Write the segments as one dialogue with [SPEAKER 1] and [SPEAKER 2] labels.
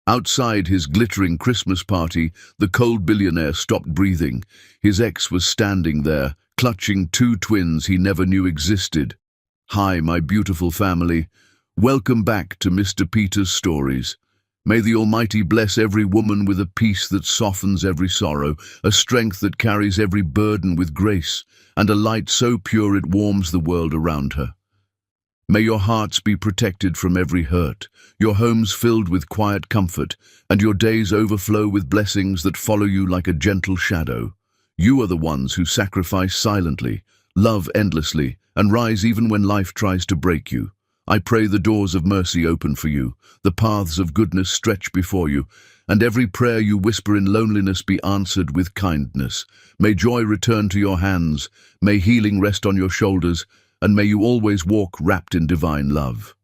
[SPEAKER 1] Outside his glittering Christmas party, the cold billionaire stopped breathing. His ex was standing there, clutching two twins he never knew existed. "Hi, my beautiful family. Welcome back to Mr. Peter's Stories. May the Almighty bless every woman with a peace that softens every sorrow, a strength that carries every burden with grace, and a light so pure it warms the world around her. May your hearts be protected from every hurt, your homes filled with quiet comfort, and your days overflow with blessings that follow you like a gentle shadow. You are the ones who sacrifice silently, love endlessly, and rise even when life tries to break you. I pray the doors of mercy open for you, the paths of goodness stretch before you, and every prayer you whisper in loneliness be answered with kindness. May joy return to your hands, may healing rest on your shoulders, and may you always walk wrapped in divine love."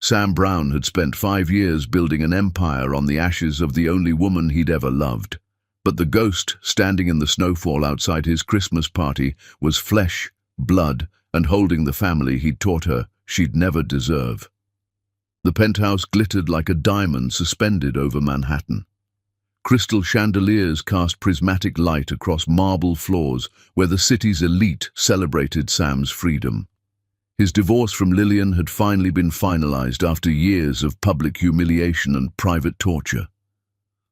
[SPEAKER 1] Sam Brown had spent 5 years building an empire on the ashes of the only woman he'd ever loved. But the ghost standing in the snowfall outside his Christmas party was flesh, blood, and holding the family he'd taught her she'd never deserve. The penthouse glittered like a diamond suspended over Manhattan. Crystal chandeliers cast prismatic light across marble floors where the city's elite celebrated Sam's freedom. His divorce from Lillian had finally been finalized after years of public humiliation and private torture.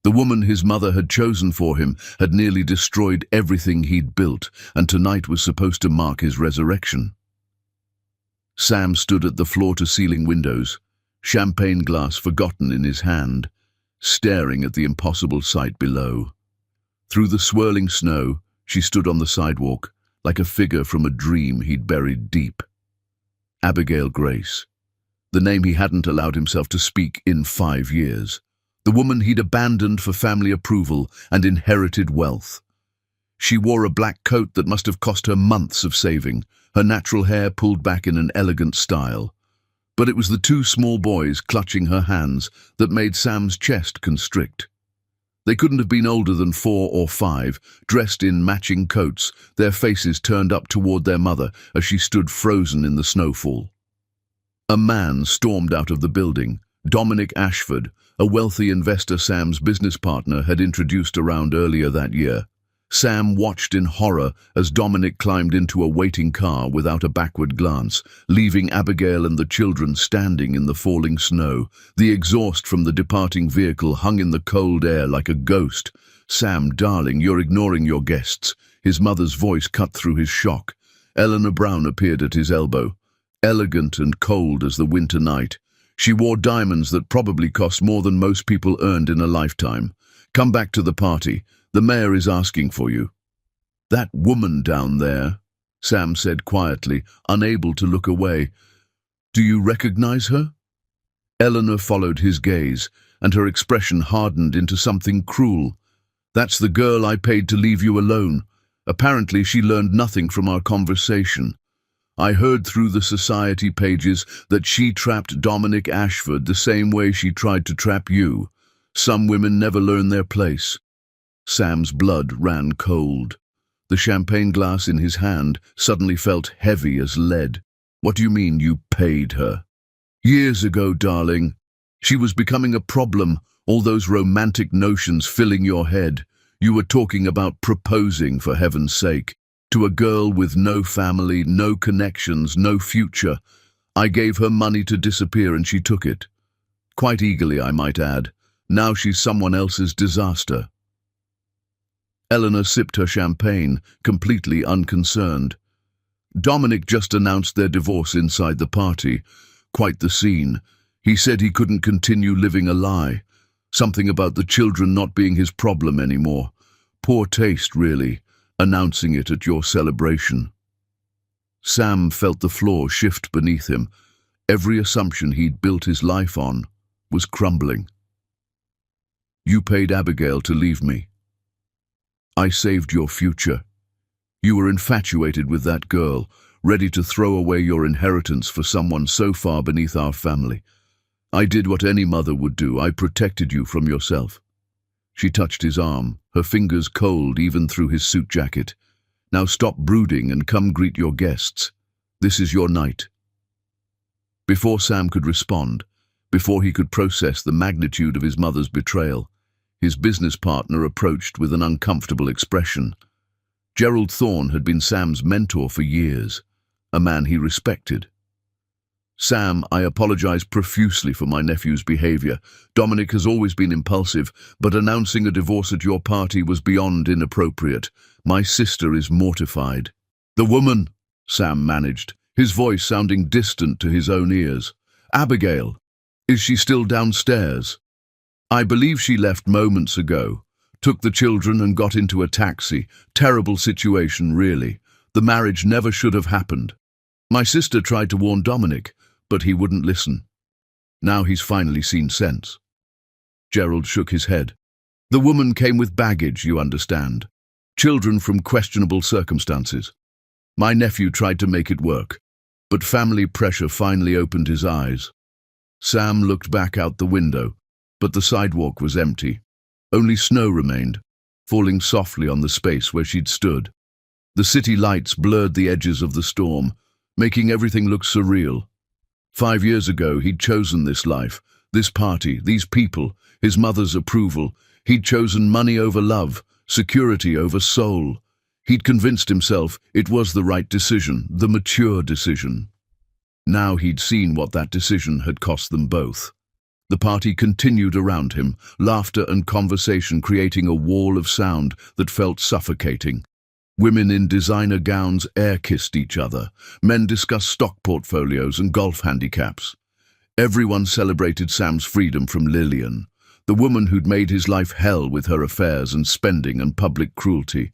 [SPEAKER 1] The woman his mother had chosen for him had nearly destroyed everything he'd built, and tonight was supposed to mark his resurrection. Sam stood at the floor-to-ceiling windows, champagne glass forgotten in his hand, staring at the impossible sight below. Through the swirling snow, she stood on the sidewalk, like a figure from a dream he'd buried deep. Abigail Grace, the name he hadn't allowed himself to speak in 5 years. The woman he'd abandoned for family approval and inherited wealth. She wore a black coat that must have cost her months of saving, her natural hair pulled back in an elegant style. But it was the two small boys clutching her hands that made Sam's chest constrict. They couldn't have been older than 4 or 5, dressed in matching coats, their faces turned up toward their mother as she stood frozen in the snowfall. A man stormed out of the building, Dominic Ashford, a wealthy investor Sam's business partner had introduced around earlier that year. Sam watched in horror as Dominic climbed into a waiting car without a backward glance, leaving Abigail and the children standing in the falling snow. The exhaust from the departing vehicle hung in the cold air like a ghost. "Sam, darling, you're ignoring your guests." His mother's voice cut through his shock. Eleanor Brown appeared at his elbow, elegant and cold as the winter night. She wore diamonds that probably cost more than most people earned in a lifetime. "Come back to the party. The mayor is asking for you." "That woman down there," Sam said quietly, unable to look away. "Do you recognize her?" Eleanor followed his gaze, and her expression hardened into something cruel. "That's the girl I paid to leave you alone. Apparently she learned nothing from our conversation. I heard through the society pages that she trapped Dominic Ashford the same way she tried to trap you. Some women never learn their place." Sam's blood ran cold. The champagne glass in his hand suddenly felt heavy as lead. "What do you mean you paid her?" "Years ago, darling. She was becoming a problem, all those romantic notions filling your head. You were talking about proposing, for heaven's sake, to a girl with no family, no connections, no future. I gave her money to disappear and she took it. Quite eagerly, I might add. Now she's someone else's disaster." Eleanor sipped her champagne, completely unconcerned. "Dominic just announced their divorce inside the party. Quite the scene. He said he couldn't continue living a lie. Something about the children not being his problem anymore. Poor taste, really, announcing it at your celebration." Sam felt the floor shift beneath him. Every assumption he'd built his life on was crumbling. "You paid Abigail to leave me. I saved your future. You were infatuated with that girl, ready to throw away your inheritance for someone so far beneath our family. I did what any mother would do. I protected you from yourself." She touched his arm, her fingers cold even through his suit jacket. "Now stop brooding and come greet your guests. This is your night." Before Sam could respond, Before he could process the magnitude of his mother's betrayal, his business partner approached with an uncomfortable expression. Gerald Thorne had been Sam's mentor for years, a man he respected. "Sam, I apologize profusely for my nephew's behavior. Dominic has always been impulsive, but announcing a divorce at your party was beyond inappropriate. My sister is mortified." "The woman," Sam managed, his voice sounding distant to his own ears. "Abigail, is she still downstairs?" "I believe she left moments ago. Took the children and got into a taxi. Terrible situation, really. The marriage never should have happened. My sister tried to warn Dominic, but he wouldn't listen. Now he's finally seen sense." Gerald shook his head. "The woman came with baggage, you understand. Children from questionable circumstances. My nephew tried to make it work, but family pressure finally opened his eyes." Sam looked back out the window, but the sidewalk was empty. Only snow remained, falling softly on the space where she'd stood. The city lights blurred the edges of the storm, making everything look surreal. 5 years ago, he'd chosen this life, this party, these people, his mother's approval. He'd chosen money over love, security over soul. He'd convinced himself it was the right decision, the mature decision. Now he'd seen what that decision had cost them both. The party continued around him, laughter and conversation creating a wall of sound that felt suffocating. Women in designer gowns air-kissed each other. Men discussed stock portfolios and golf handicaps. Everyone celebrated Sam's freedom from Lillian, the woman who'd made his life hell with her affairs and spending and public cruelty.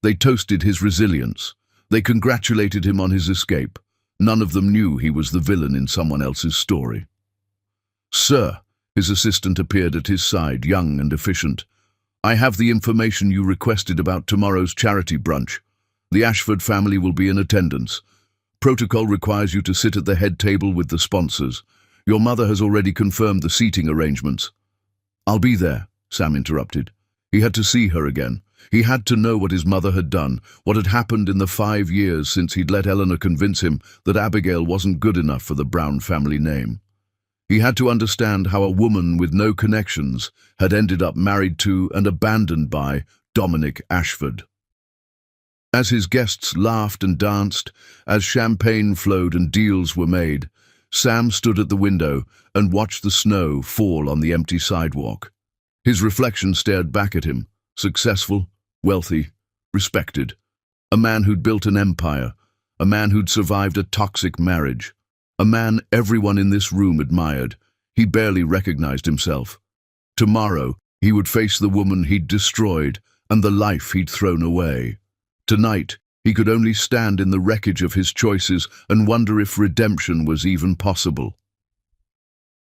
[SPEAKER 1] They toasted his resilience. They congratulated him on his escape. None of them knew he was the villain in someone else's story. "Sir," his assistant appeared at his side, young and efficient. "I have the information you requested about tomorrow's charity brunch. The Ashford family will be in attendance. Protocol requires you to sit at the head table with the sponsors. Your mother has already confirmed the seating arrangements." "I'll be there," Sam interrupted. He had to see her again. He had to know what his mother had done, what had happened in the 5 years since he'd let Eleanor convince him that Abigail wasn't good enough for the Brown family name. He had to understand how a woman with no connections had ended up married to and abandoned by Dominic Ashford. As his guests laughed and danced, as champagne flowed and deals were made, Sam stood at the window and watched the snow fall on the empty sidewalk. His reflection stared back at him, successful, wealthy, respected. A man who'd built an empire, a man who'd survived a toxic marriage. A man everyone in this room admired. He barely recognized himself. Tomorrow, he would face the woman he'd destroyed and the life he'd thrown away. Tonight, he could only stand in the wreckage of his choices and wonder if redemption was even possible.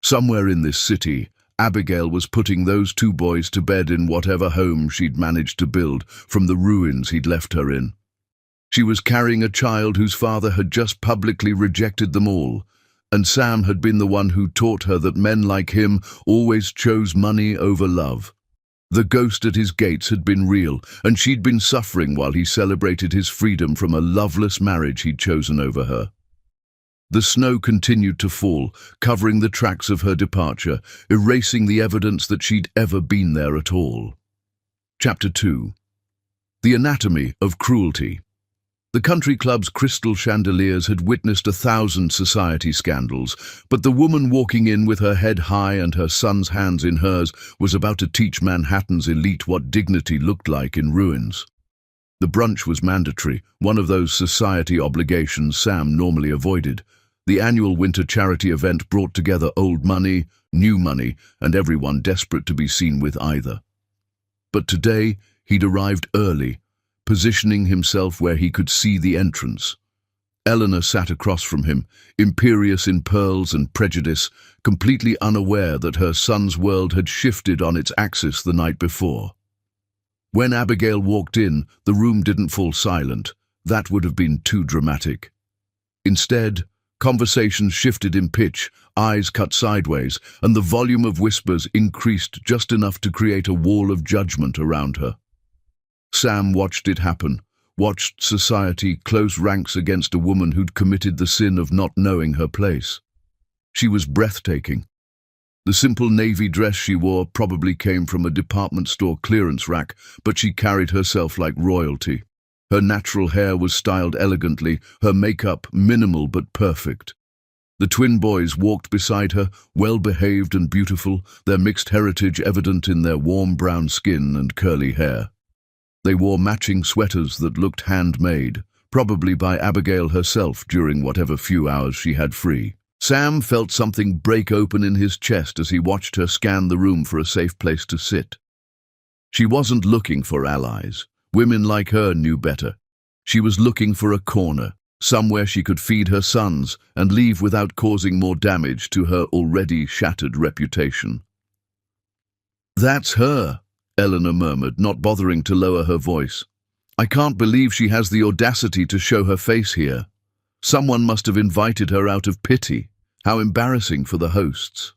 [SPEAKER 1] Somewhere in this city, Abigail was putting those 2 boys to bed in whatever home she'd managed to build from the ruins he'd left her in. She was carrying a child whose father had just publicly rejected them all, and Sam had been the one who taught her that men like him always chose money over love. The ghost at his gates had been real, and she'd been suffering while he celebrated his freedom from a loveless marriage he'd chosen over her. The snow continued to fall, covering the tracks of her departure, erasing the evidence that she'd ever been there at all. Chapter 2. The Anatomy of Cruelty. The country club's crystal chandeliers had witnessed 1,000 society scandals, but the woman walking in with her head high and her son's hands in hers was about to teach Manhattan's elite what dignity looked like in ruins. The brunch was mandatory, one of those society obligations Sam normally avoided. The annual winter charity event brought together old money, new money, and everyone desperate to be seen with either. But today, he'd arrived early, positioning himself where he could see the entrance. Eleanor sat across from him, imperious in pearls and prejudice, completely unaware that her son's world had shifted on its axis the night before. When Abigail walked in, the room didn't fall silent. That would have been too dramatic. Instead, conversations shifted in pitch, eyes cut sideways, and the volume of whispers increased just enough to create a wall of judgment around her. Sam watched it happen, watched society close ranks against a woman who'd committed the sin of not knowing her place. She was breathtaking. The simple navy dress she wore probably came from a department store clearance rack, but she carried herself like royalty. Her natural hair was styled elegantly, her makeup minimal but perfect. The twin boys walked beside her, well-behaved and beautiful, their mixed heritage evident in their warm brown skin and curly hair. They wore matching sweaters that looked handmade, probably by Abigail herself during whatever few hours she had free. Sam felt something break open in his chest as he watched her scan the room for a safe place to sit. She wasn't looking for allies. Women like her knew better. She was looking for a corner, somewhere she could feed her sons and leave without causing more damage to her already shattered reputation. "That's her," Eleanor murmured, not bothering to lower her voice. "I can't believe she has the audacity to show her face here. Someone must have invited her out of pity. How embarrassing for the hosts."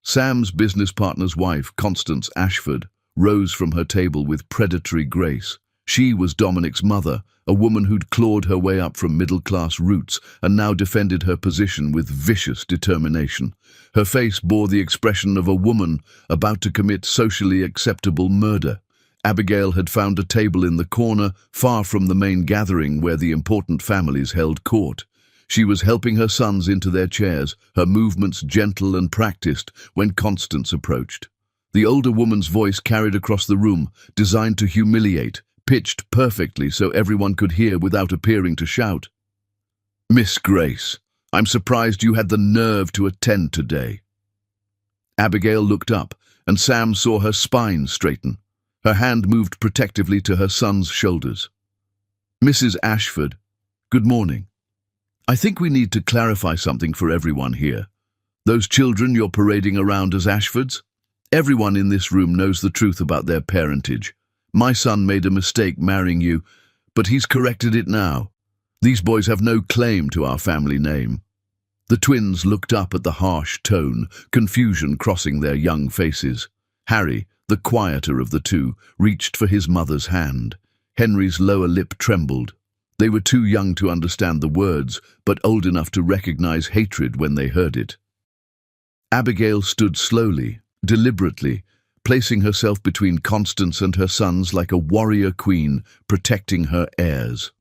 [SPEAKER 1] Sam's business partner's wife, Constance Ashford, rose from her table with predatory grace. She was Dominic's mother, a woman who'd clawed her way up from middle-class roots and now defended her position with vicious determination. Her face bore the expression of a woman about to commit socially acceptable murder. Abigail had found a table in the corner, far from the main gathering where the important families held court. She was helping her sons into their chairs, her movements gentle and practiced, when Constance approached. The older woman's voice carried across the room, designed to humiliate, pitched perfectly so everyone could hear without appearing to shout. "Miss Grace, I'm surprised you had the nerve to attend today." Abigail looked up, and Sam saw her spine straighten. Her hand moved protectively to her son's shoulders. "Mrs. Ashford, good morning. I think we need to clarify something for everyone here. Those children you're parading around as Ashfords? Everyone in this room knows the truth about their parentage. My son made a mistake marrying you, but he's corrected it now. These boys have no claim to our family name." The twins looked up at the harsh tone, confusion crossing their young faces. Harry, the quieter of the two, reached for his mother's hand. Henry's lower lip trembled. They were too young to understand the words, but old enough to recognize hatred when they heard it. Abigail stood slowly, deliberately, placing herself between Constance and her sons like a warrior queen, protecting her heirs.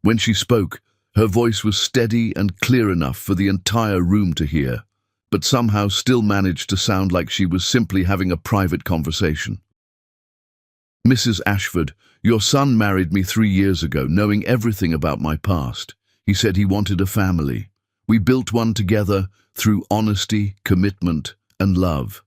[SPEAKER 1] When she spoke, her voice was steady and clear enough for the entire room to hear, but somehow still managed to sound like she was simply having a private conversation. "Mrs. Ashford, your son married me 3 years ago, knowing everything about my past. He said he wanted a family. We built one together through honesty, commitment, and love.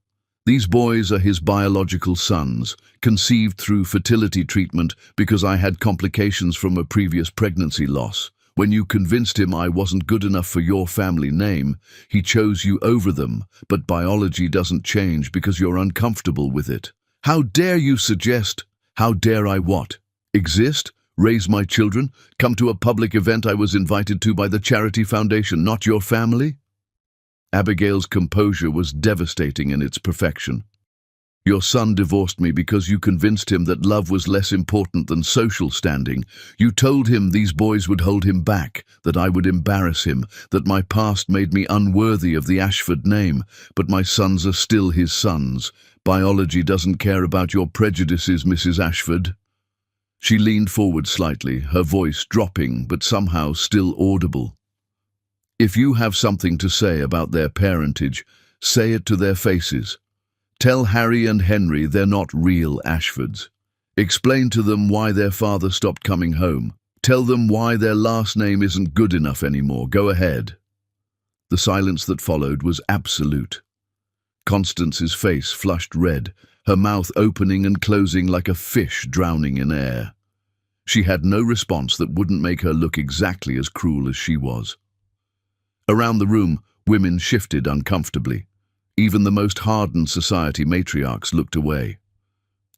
[SPEAKER 1] These boys are his biological sons, conceived through fertility treatment because I had complications from a previous pregnancy loss. When you convinced him I wasn't good enough for your family name, he chose you over them, but biology doesn't change because you're uncomfortable with it. How dare you suggest, how dare I what? Exist? Raise my children? Come to a public event I was invited to by the charity foundation, not your family?" Abigail's composure was devastating in its perfection. "Your son divorced me because you convinced him that love was less important than social standing. You told him these boys would hold him back, that I would embarrass him, that my past made me unworthy of the Ashford name, but my sons are still his sons. Biology doesn't care about your prejudices, Mrs. Ashford." She leaned forward slightly, her voice dropping but somehow still audible. "If you have something to say about their parentage, say it to their faces. Tell Harry and Henry they're not real Ashfords. Explain to them why their father stopped coming home. Tell them why their last name isn't good enough anymore. Go ahead." The silence that followed was absolute. Constance's face flushed red, her mouth opening and closing like a fish drowning in air. She had no response that wouldn't make her look exactly as cruel as she was. Around the room, women shifted uncomfortably. Even the most hardened society matriarchs looked away.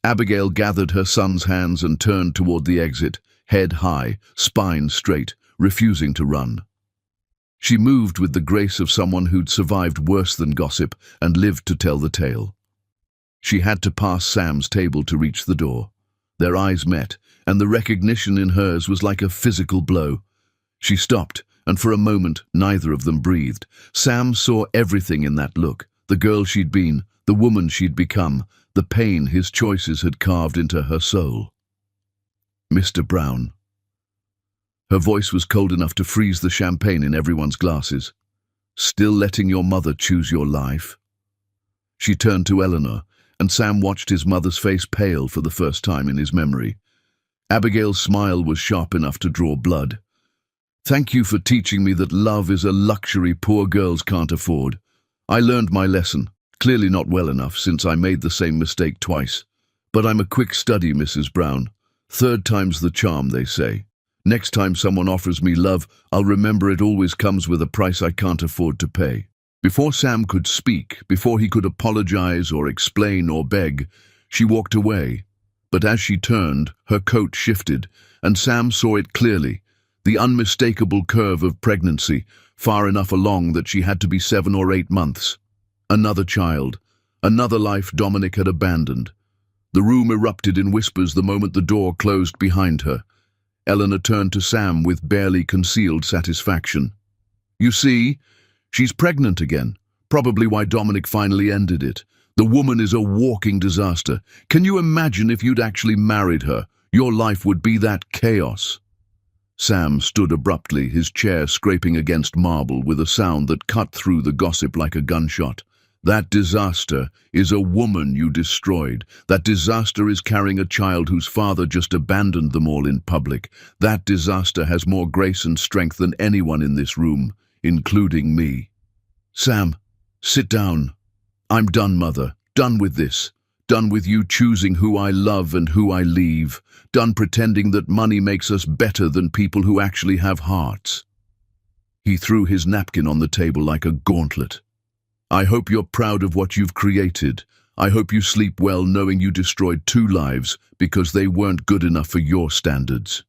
[SPEAKER 1] Abigail gathered her son's hands and turned toward the exit, head high, spine straight, refusing to run. She moved with the grace of someone who'd survived worse than gossip and lived to tell the tale. She had to pass Sam's table to reach the door. Their eyes met, and the recognition in hers was like a physical blow. She stopped, and for a moment neither of them breathed. Sam saw everything in that look, the girl she'd been, the woman she'd become, the pain his choices had carved into her soul. Mr. Brown. Her voice was cold enough to freeze the champagne in everyone's glasses. Still letting your mother choose your life? She turned to Eleanor, and Sam watched his mother's face pale for the first time in his memory. Abigail's smile was sharp enough to draw blood. Thank you for teaching me that love is a luxury poor girls can't afford. I learned my lesson, clearly not well enough since I made the same mistake twice. But I'm a quick study, Mrs. Brown. Third time's the charm, they say. Next time someone offers me love, I'll remember it always comes with a price I can't afford to pay. Before Sam could speak, before he could apologize or explain or beg, she walked away. But as she turned, her coat shifted, and Sam saw it clearly, the unmistakable curve of pregnancy, far enough along that she had to be 7 or 8 months. Another child, another life Dominic had abandoned. The room erupted in whispers the moment the door closed behind her. Eleanor turned to Sam with barely concealed satisfaction. You see, she's pregnant again, probably why Dominic finally ended it. The woman is a walking disaster. Can you imagine if you'd actually married her? Your life would be that chaos. Sam stood abruptly, his chair scraping against marble with a sound that cut through the gossip like a gunshot. That disaster is a woman you destroyed. That disaster is carrying a child whose father just abandoned them all in public. That disaster has more grace and strength than anyone in this room, including me. Sam, sit down. I'm done, Mother. Done with this. Done with you choosing who I love and who I leave. Done pretending that money makes us better than people who actually have hearts. He threw his napkin on the table like a gauntlet. I hope you're proud of what you've created. I hope you sleep well knowing you destroyed 2 lives because they weren't good enough for your standards.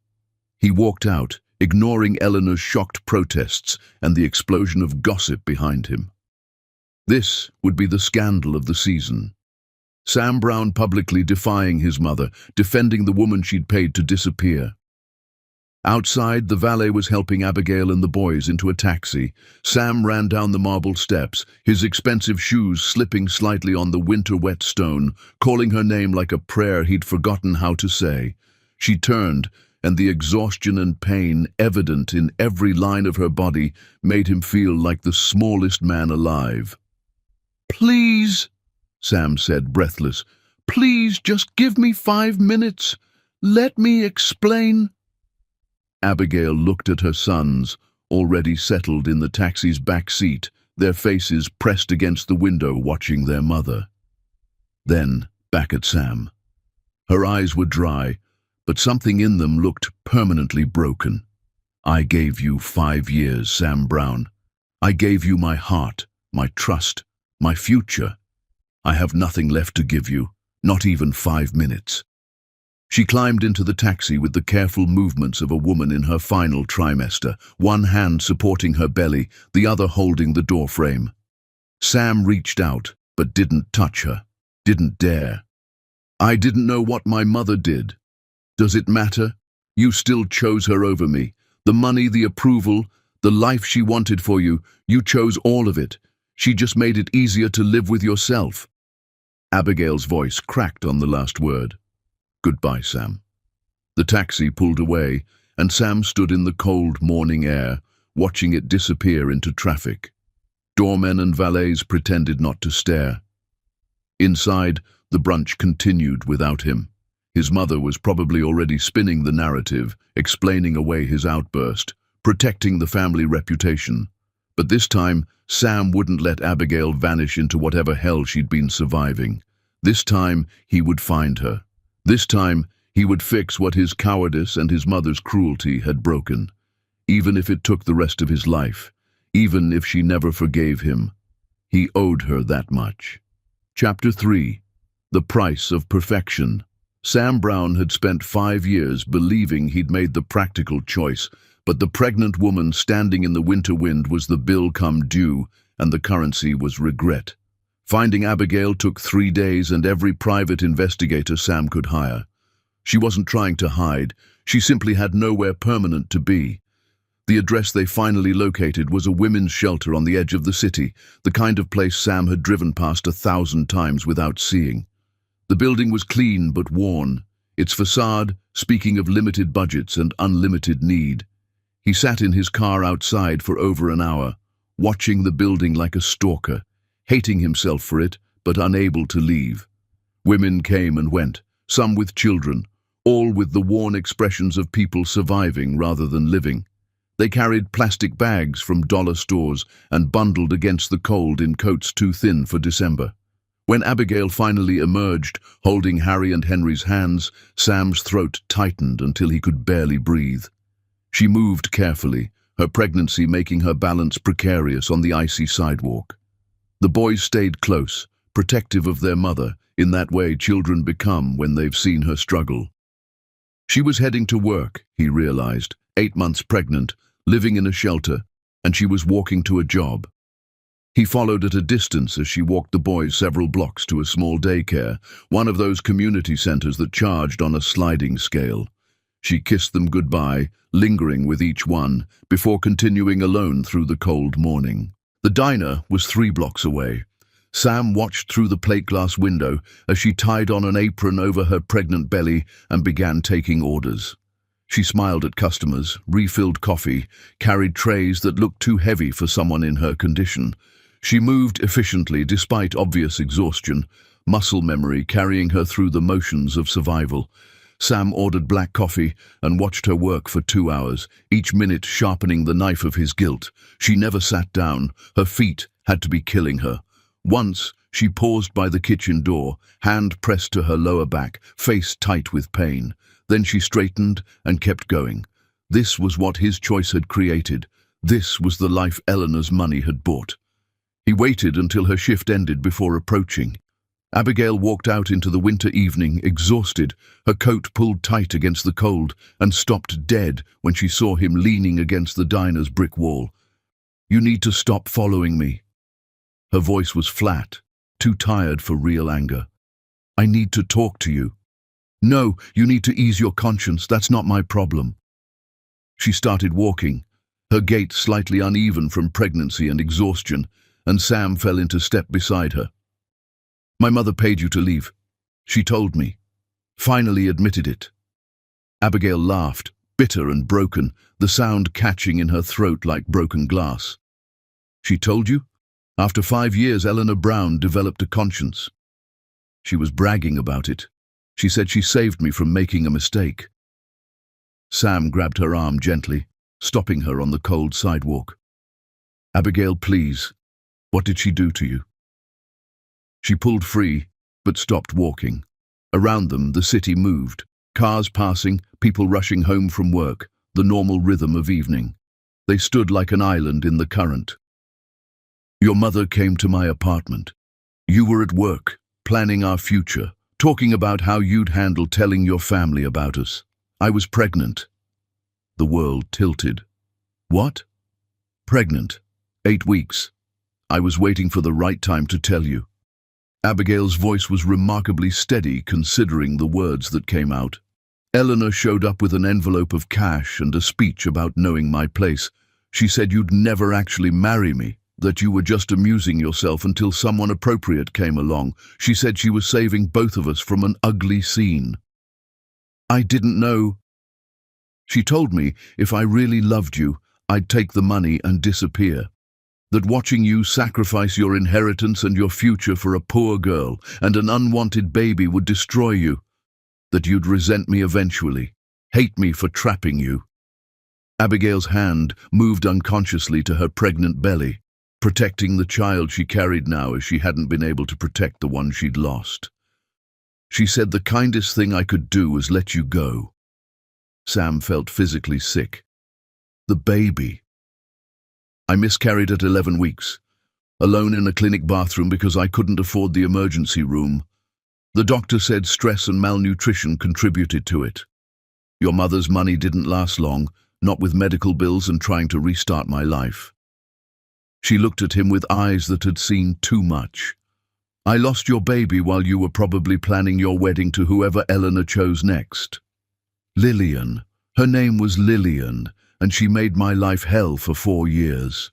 [SPEAKER 1] He walked out, ignoring Eleanor's shocked protests and the explosion of gossip behind him. This would be the scandal of the season. Sam Brown publicly defying his mother, defending the woman she'd paid to disappear. Outside, the valet was helping Abigail and the boys into a taxi. Sam ran down the marble steps, his expensive shoes slipping slightly on the winter-wet stone, calling her name like a prayer he'd forgotten how to say. She turned, and the exhaustion and pain evident in every line of her body made him feel like the smallest man alive. "Please," Sam said, breathless. "Please, just give me 5 minutes. Let me explain." Abigail looked at her sons, already settled in the taxi's back seat, their faces pressed against the window watching their mother. Then, back at Sam. Her eyes were dry, but something in them looked permanently broken. "I gave you 5 years, Sam Brown. I gave you my heart, my trust, my future. I have nothing left to give you, not even 5 minutes." She climbed into the taxi with the careful movements of a woman in her final trimester, one hand supporting her belly, the other holding the doorframe. Sam reached out, but didn't touch her, didn't dare. "I didn't know what my mother did. Does it matter? You still chose her over me. The money, the approval, the life she wanted for you, you chose all of it. She just made it easier to live with yourself." Abigail's voice cracked on the last word. "Goodbye, Sam." The taxi pulled away, and Sam stood in the cold morning air, watching it disappear into traffic. Doormen and valets pretended not to stare. Inside, the brunch continued without him. His mother was probably already spinning the narrative, explaining away his outburst, protecting the family reputation. But this time, Sam wouldn't let Abigail vanish into whatever hell she'd been surviving. This time, he would find her. This time, he would fix what his cowardice and his mother's cruelty had broken, even if it took the rest of his life, even if she never forgave him. He owed her that much. Chapter 3. The Price of Perfection. Sam Brown had spent 5 years believing he'd made the practical choice, but the pregnant woman standing in the winter wind was the bill come due, and the currency was regret. Finding Abigail took 3 days and every private investigator Sam could hire. She wasn't trying to hide. She simply had nowhere permanent to be. The address they finally located was a women's shelter on the edge of the city, the kind of place Sam had driven past 1,000 times without seeing. The building was clean but worn, its facade speaking of limited budgets and unlimited need. He sat in his car outside for over an hour, watching the building like a stalker, hating himself for it, but unable to leave. Women came and went, some with children, all with the worn expressions of people surviving rather than living. They carried plastic bags from dollar stores and bundled against the cold in coats too thin for December. When Abigail finally emerged, holding Harry and Henry's hands, Sam's throat tightened until he could barely breathe. She moved carefully, her pregnancy making her balance precarious on the icy sidewalk. The boys stayed close, protective of their mother, in that way children become when they've seen her struggle. She was heading to work, he realized, 8 months pregnant, living in a shelter, and she was walking to a job. He followed at a distance as she walked the boys several blocks to a small daycare, one of those community centers that charged on a sliding scale. She kissed them goodbye, lingering with each one, before continuing alone through the cold morning. The diner was 3 blocks away. Sam watched through the plate glass window as she tied on an apron over her pregnant belly and began taking orders. She smiled at customers, refilled coffee, carried trays that looked too heavy for someone in her condition. She moved efficiently despite obvious exhaustion, muscle memory carrying her through the motions of survival. Sam ordered black coffee and watched her work for 2 hours, each minute sharpening the knife of his guilt. She never sat down. Her feet had to be killing her. Once, she paused by the kitchen door, hand pressed to her lower back, face tight with pain. Then she straightened and kept going. This was what his choice had created. This was the life Eleanor's money had bought. He waited until her shift ended before approaching. Abigail walked out into the winter evening, exhausted, her coat pulled tight against the cold, and stopped dead when she saw him leaning against the diner's brick wall. "You need to stop following me." Her voice was flat, too tired for real anger. "I need to talk to you." "No, you need to ease your conscience. That's not my problem." She started walking, her gait slightly uneven from pregnancy and exhaustion, and Sam fell into step beside her. "My mother paid you to leave. She told me. Finally admitted it." Abigail laughed, bitter and broken, the sound catching in her throat like broken glass. "She told you? After 5 years, Eleanor Brown developed a conscience. She was bragging about it. She said she saved me from making a mistake." Sam grabbed her arm gently, stopping her on the cold sidewalk. "Abigail, please. What did she do to you?" She pulled free, but stopped walking. Around them, the city moved. Cars passing, people rushing home from work, the normal rhythm of evening. They stood like an island in the current. "Your mother came to my apartment. You were at work, planning our future, talking about how you'd handle telling your family about us. I was pregnant." The world tilted. "What?" "Pregnant. 8 weeks. I was waiting for the right time to tell you." Abigail's voice was remarkably steady considering the words that came out. "Eleanor showed up with an envelope of cash and a speech about knowing my place. She said you'd never actually marry me, that you were just amusing yourself until someone appropriate came along. She said she was saving both of us from an ugly scene. I didn't know. She told me if I really loved you, I'd take the money and disappear. That watching you sacrifice your inheritance and your future for a poor girl and an unwanted baby would destroy you. That you'd resent me eventually, hate me for trapping you." Abigail's hand moved unconsciously to her pregnant belly, protecting the child she carried now as she hadn't been able to protect the one she'd lost. "She said the kindest thing I could do was let you go." Sam felt physically sick. The baby. "I miscarried at 11 weeks, alone in a clinic bathroom because I couldn't afford the emergency room. The doctor said stress and malnutrition contributed to it. Your mother's money didn't last long, not with medical bills and trying to restart my life." She looked at him with eyes that had seen too much. "I lost your baby while you were probably planning your wedding to whoever Eleanor chose next. Lillian. Her name was Lillian, and she made my life hell for 4 years."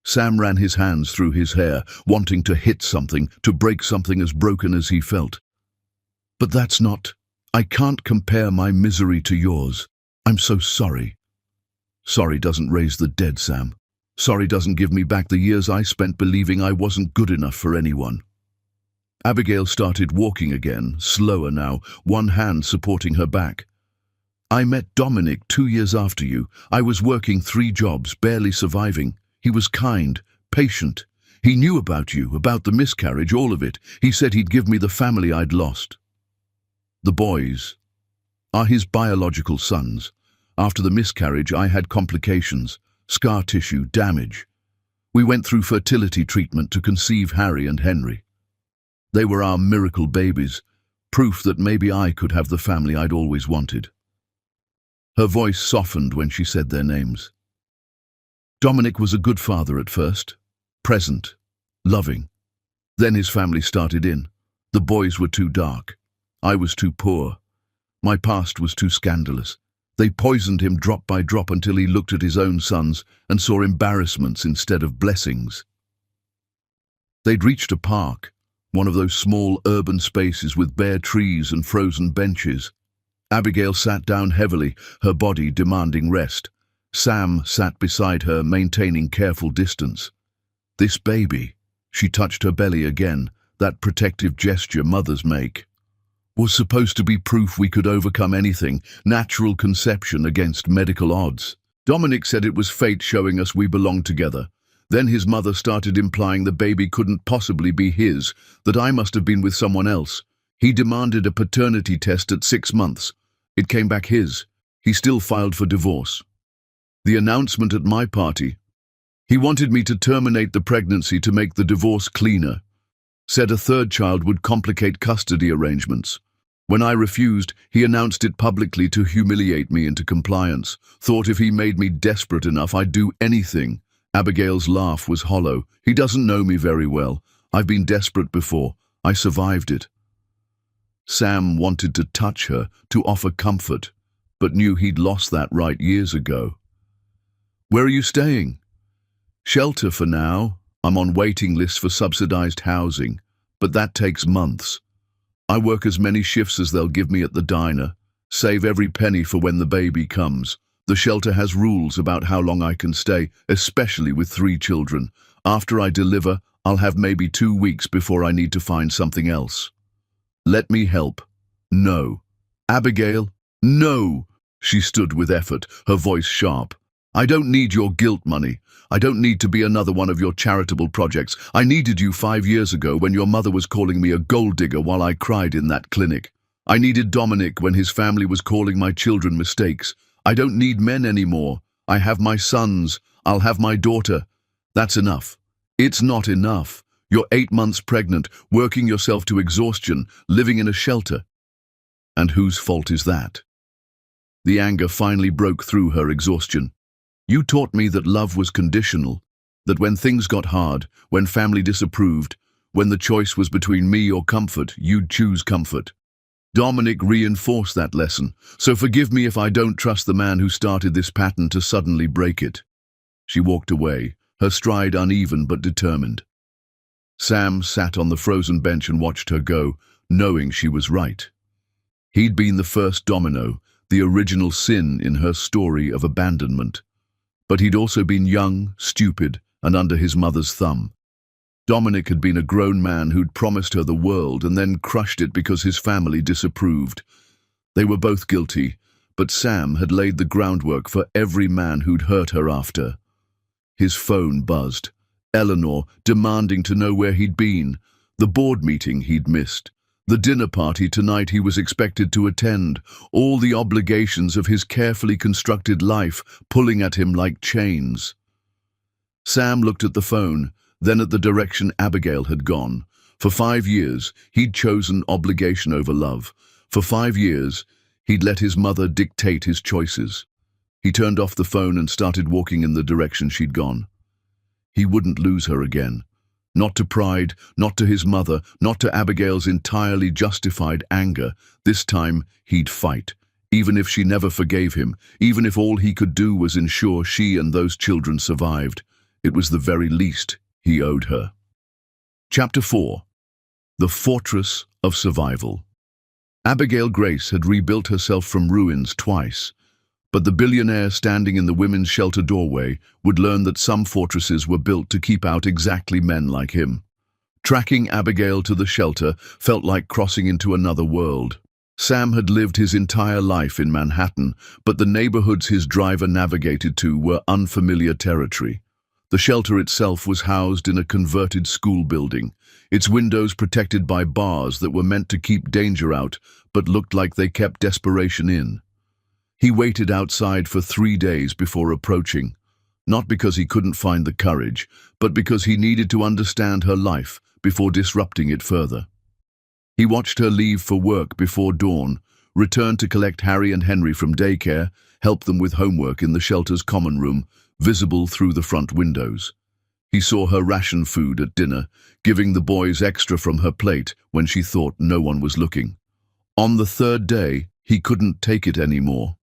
[SPEAKER 1] Sam ran his hands through his hair, wanting to hit something, to break something as broken as he felt. "But that's not... I can't compare my misery to yours. I'm so sorry." "Sorry doesn't raise the dead, Sam. Sorry doesn't give me back the years I spent believing I wasn't good enough for anyone." Abigail started walking again, slower now, one hand supporting her back. "I met Dominic 2 years after you. I was working 3 jobs, barely surviving. He was kind, patient. He knew about you, about the miscarriage, all of it. He said he'd give me the family I'd lost." The boys are his biological sons. After the miscarriage, I had complications, scar tissue, damage. We went through fertility treatment to conceive Harry and Henry. They were our miracle babies, proof that maybe I could have the family I'd always wanted. Her voice softened when she said their names. Dominic was a good father at first, present, loving. Then his family started in. The boys were too dark. I was too poor. My past was too scandalous. They poisoned him drop by drop until he looked at his own sons and saw embarrassments instead of blessings. They'd reached a park, one of those small urban spaces with bare trees and frozen benches. Abigail sat down heavily, her body demanding rest. Sam sat beside her, maintaining careful distance. "This baby," she touched her belly again, that protective gesture mothers make, "was supposed to be proof we could overcome anything, natural conception against medical odds. Dominic said it was fate showing us we belonged together. Then his mother started implying the baby couldn't possibly be his, that I must have been with someone else. He demanded a paternity test at 6 months. It came back his. He still filed for divorce. The announcement at my party. He wanted me to terminate the pregnancy to make the divorce cleaner. Said a 3rd child would complicate custody arrangements. When I refused, he announced it publicly to humiliate me into compliance. Thought if he made me desperate enough, I'd do anything." Abigail's laugh was hollow. "He doesn't know me very well. I've been desperate before. I survived it." Sam wanted to touch her, to offer comfort, but knew he'd lost that right years ago. "Where are you staying?" "Shelter for now. I'm on waiting lists for subsidized housing, but that takes months. I work as many shifts as they'll give me at the diner, save every penny for when the baby comes. The shelter has rules about how long I can stay, especially with 3 children. After I deliver, I'll have maybe 2 weeks before I need to find something else." "Let me help." "No." "Abigail, no." She stood with effort, her voice sharp. "I don't need your guilt money. I don't need to be another one of your charitable projects. I needed you 5 years ago when your mother was calling me a gold digger while I cried in that clinic. I needed Dominic when his family was calling my children mistakes. I don't need men anymore. I have my sons. I'll have my daughter. That's enough." "It's not enough. You're 8 months pregnant, working yourself to exhaustion, living in a shelter." "And whose fault is that?" The anger finally broke through her exhaustion. "You taught me that love was conditional, that when things got hard, when family disapproved, when the choice was between me or comfort, you'd choose comfort. Dominic reinforced that lesson, so forgive me if I don't trust the man who started this pattern to suddenly break it." She walked away, her stride uneven but determined. Sam sat on the frozen bench and watched her go, knowing she was right. He'd been the first domino, the original sin in her story of abandonment. But he'd also been young, stupid, and under his mother's thumb. Dominic had been a grown man who'd promised her the world and then crushed it because his family disapproved. They were both guilty, but Sam had laid the groundwork for every man who'd hurt her after. His phone buzzed. Eleanor, demanding to know where he'd been, the board meeting he'd missed, the dinner party tonight he was expected to attend, all the obligations of his carefully constructed life pulling at him like chains. Sam looked at the phone, then at the direction Abigail had gone. For 5 years, he'd chosen obligation over love. For 5 years, he'd let his mother dictate his choices. He turned off the phone and started walking in the direction she'd gone. He wouldn't lose her again. Not to pride, not to his mother, not to Abigail's entirely justified anger. This time, he'd fight, even if she never forgave him, even if all he could do was ensure she and those children survived. It was the very least he owed her. Chapter 4. The Fortress of Survival. Abigail Grace had rebuilt herself from ruins twice, but the billionaire standing in the women's shelter doorway would learn that some fortresses were built to keep out exactly men like him. Tracking Abigail to the shelter felt like crossing into another world. Sam had lived his entire life in Manhattan, but the neighborhoods his driver navigated to were unfamiliar territory. The shelter itself was housed in a converted school building, its windows protected by bars that were meant to keep danger out, but looked like they kept desperation in. He waited outside for 3 days before approaching, not because he couldn't find the courage, but because he needed to understand her life before disrupting it further. He watched her leave for work before dawn, return to collect Harry and Henry from daycare, help them with homework in the shelter's common room, visible through the front windows. He saw her ration food at dinner, giving the boys extra from her plate when she thought no one was looking. On the 3rd day, he couldn't take it anymore.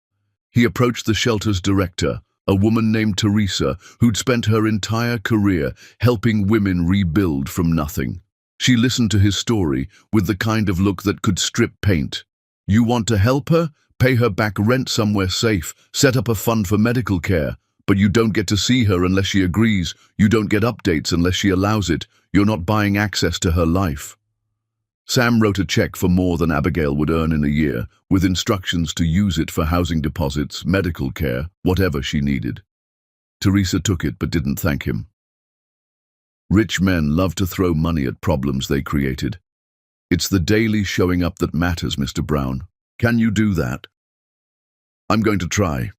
[SPEAKER 1] He approached the shelter's director, a woman named Teresa, who'd spent her entire career helping women rebuild from nothing. She listened to his story with the kind of look that could strip paint. You want to help her? Pay her back rent somewhere safe, set up a fund for medical care, but you don't get to see her unless she agrees, you don't get updates unless she allows it, you're not buying access to her life. Sam wrote a check for more than Abigail would earn in a year, with instructions to use it for housing deposits, medical care, whatever she needed. Teresa took it but didn't thank him. Rich men love to throw money at problems they created. It's the daily showing up that matters, Mr. Brown. Can you do that? I'm going to try.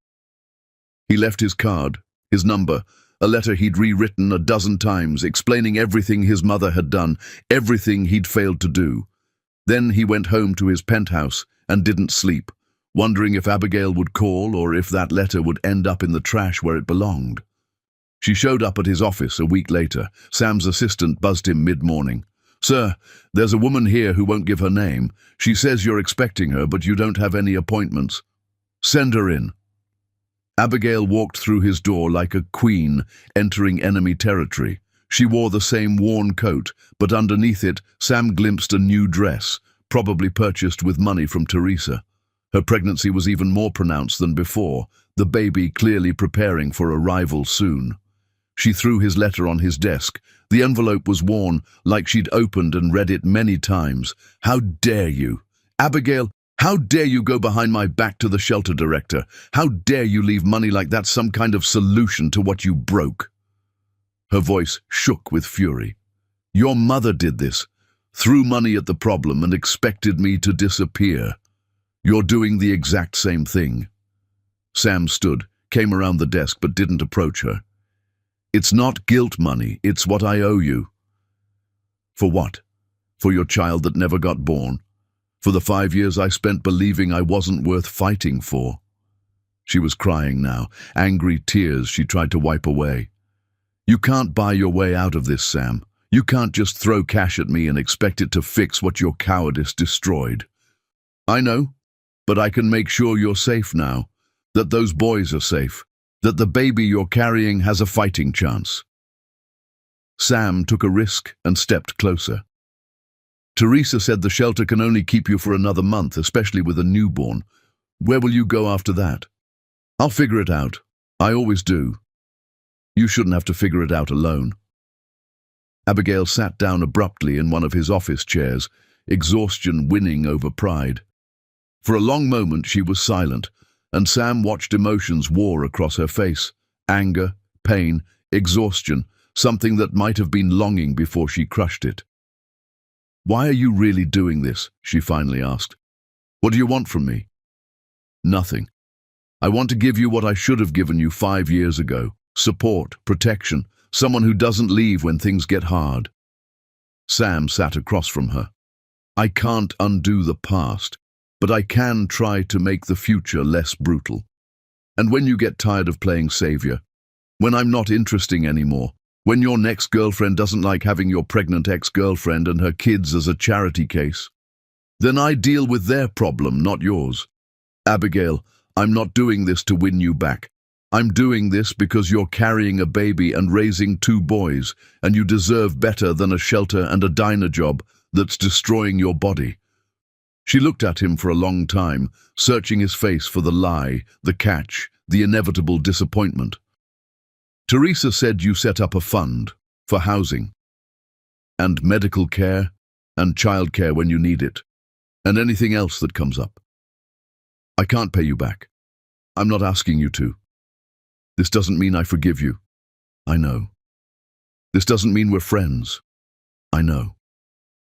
[SPEAKER 1] He left his card, his number, a letter he'd rewritten a dozen times, explaining everything his mother had done, everything he'd failed to do. Then he went home to his penthouse and didn't sleep, wondering if Abigail would call or if that letter would end up in the trash where it belonged. She showed up at his office a week later. Sam's assistant buzzed him mid-morning. Sir, there's a woman here who won't give her name. She says you're expecting her, but you don't have any appointments. Send her in. Abigail walked through his door like a queen entering enemy territory. She wore the same worn coat, but underneath it, Sam glimpsed a new dress, probably purchased with money from Teresa. Her pregnancy was even more pronounced than before, the baby clearly preparing for arrival soon. She threw his letter on his desk. The envelope was worn, like she'd opened and read it many times. How dare you? Abigail, how dare you go behind my back to the shelter director? How dare you leave money like that some kind of solution to what you broke? Her voice shook with fury. Your mother did this, threw money at the problem and expected me to disappear. You're doing the exact same thing. Sam stood, came around the desk but didn't approach her. It's not guilt money, it's what I owe you. For what? For your child that never got born? For the 5 years I spent believing I wasn't worth fighting for? She was crying now, angry tears she tried to wipe away. You can't buy your way out of this, Sam. You can't just throw cash at me and expect it to fix what your cowardice destroyed. I know, but I can make sure you're safe now, that those boys are safe, that the baby you're carrying has a fighting chance. Sam took a risk and stepped closer. Teresa said the shelter can only keep you for another month, especially with a newborn. Where will you go after that? I'll figure it out. I always do. You shouldn't have to figure it out alone. Abigail sat down abruptly in one of his office chairs, exhaustion winning over pride. For a long moment she was silent, and Sam watched emotions war across her face. Anger, pain, exhaustion, something that might have been longing before she crushed it. Why are you really doing this? She finally asked. What do you want from me? Nothing. I want to give you what I should have given you 5 years ago. Support, protection, someone who doesn't leave when things get hard. Sam sat across from her. I can't undo the past, but I can try to make the future less brutal. And when you get tired of playing savior, when I'm not interesting anymore, when your next girlfriend doesn't like having your pregnant ex-girlfriend and her kids as a charity case, then I deal with their problem, not yours. Abigail, I'm not doing this to win you back. I'm doing this because you're carrying a baby and raising two boys, and you deserve better than a shelter and a diner job that's destroying your body. She looked at him for a long time, searching his face for the lie, the catch, the inevitable disappointment. Teresa said you set up a fund for housing and medical care and childcare when you need it, and anything else that comes up. I can't pay you back. I'm not asking you to. This doesn't mean I forgive you. I know. This doesn't mean we're friends. I know.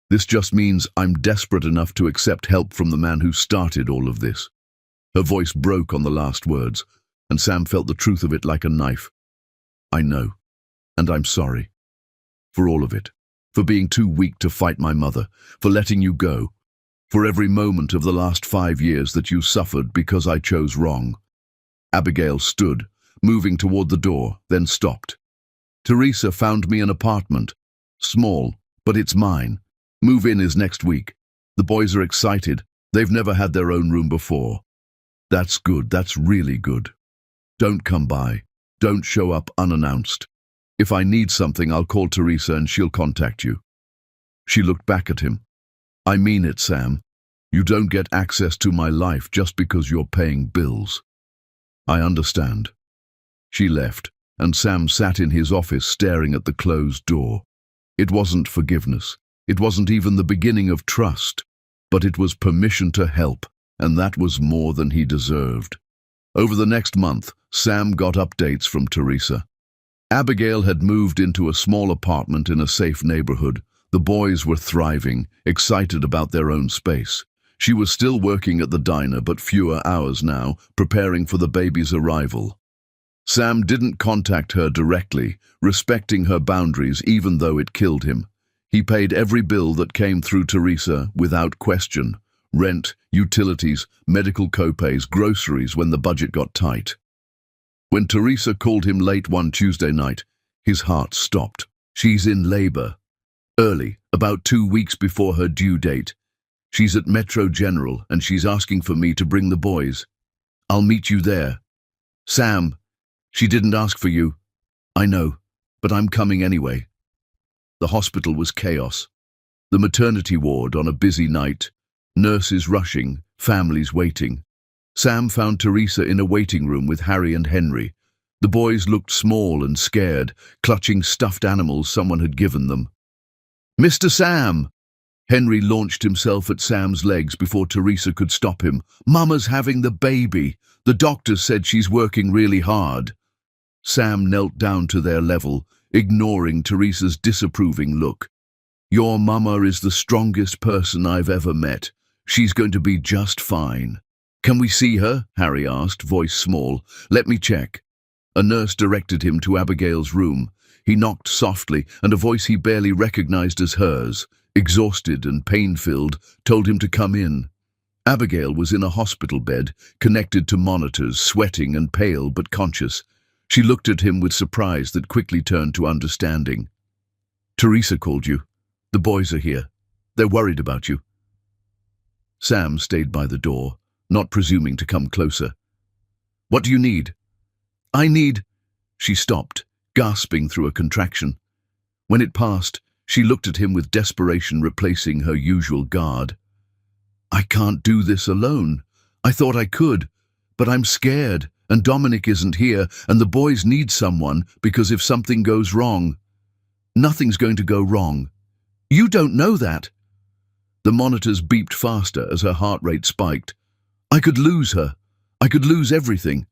[SPEAKER 1] This just means I'm desperate enough to accept help from the man who started all of this. Her voice broke on the last words, and Sam felt the truth of it like a knife. I know, and I'm sorry. For all of it. For being too weak to fight my mother, for letting you go, for every moment of the last 5 years that you suffered because I chose wrong. Abigail stood, moving toward the door, then stopped. Teresa found me an apartment. Small, but it's mine. Move-in is next week. The boys are excited. They've never had their own room before. That's good. That's really good. Don't come by. Don't show up unannounced. If I need something, I'll call Teresa and she'll contact you. She looked back at him. I mean it, Sam. You don't get access to my life just because you're paying bills. I understand. She left, and Sam sat in his office staring at the closed door. It wasn't forgiveness. It wasn't even the beginning of trust, but it was permission to help, and that was more than he deserved. Over the next month, Sam got updates from Teresa. Abigail had moved into a small apartment in a safe neighborhood. The boys were thriving, excited about their own space. She was still working at the diner, but fewer hours now, preparing for the baby's arrival. Sam didn't contact her directly, respecting her boundaries even though it killed him. He paid every bill that came through Teresa without question. Rent, utilities, medical copays, groceries when the budget got tight. When Teresa called him late one Tuesday night, his heart stopped. She's in labor. Early, about 2 weeks before her due date. She's at Metro General and she's asking for me to bring the boys. I'll meet you there. Sam, she didn't ask for you. I know, but I'm coming anyway. The hospital was chaos. The maternity ward on a busy night. Nurses rushing, families waiting. Sam found Teresa in a waiting room with Harry and Henry. The boys looked small and scared, clutching stuffed animals someone had given them. Mr. Sam! Henry launched himself at Sam's legs before Teresa could stop him. Mama's having the baby. The doctor said she's working really hard. Sam knelt down to their level, ignoring Teresa's disapproving look. Your mama is the strongest person I've ever met. She's going to be just fine. Can we see her? Harry asked, voice small. Let me check. A nurse directed him to Abigail's room. He knocked softly, and a voice he barely recognized as hers, exhausted and pain-filled, told him to come in. Abigail was in a hospital bed, connected to monitors, sweating and pale but conscious. She looked at him with surprise that quickly turned to understanding. Teresa called you. The boys are here. They're worried about you. Sam stayed by the door, not presuming to come closer. What do you need? I need... She stopped, gasping through a contraction. When it passed, she looked at him with desperation replacing her usual guard. I can't do this alone. I thought I could, but I'm scared, and Dominic isn't here, and the boys need someone, because if something goes wrong... Nothing's going to go wrong. You don't know that. The monitors beeped faster as her heart rate spiked. I could lose her. I could lose everything.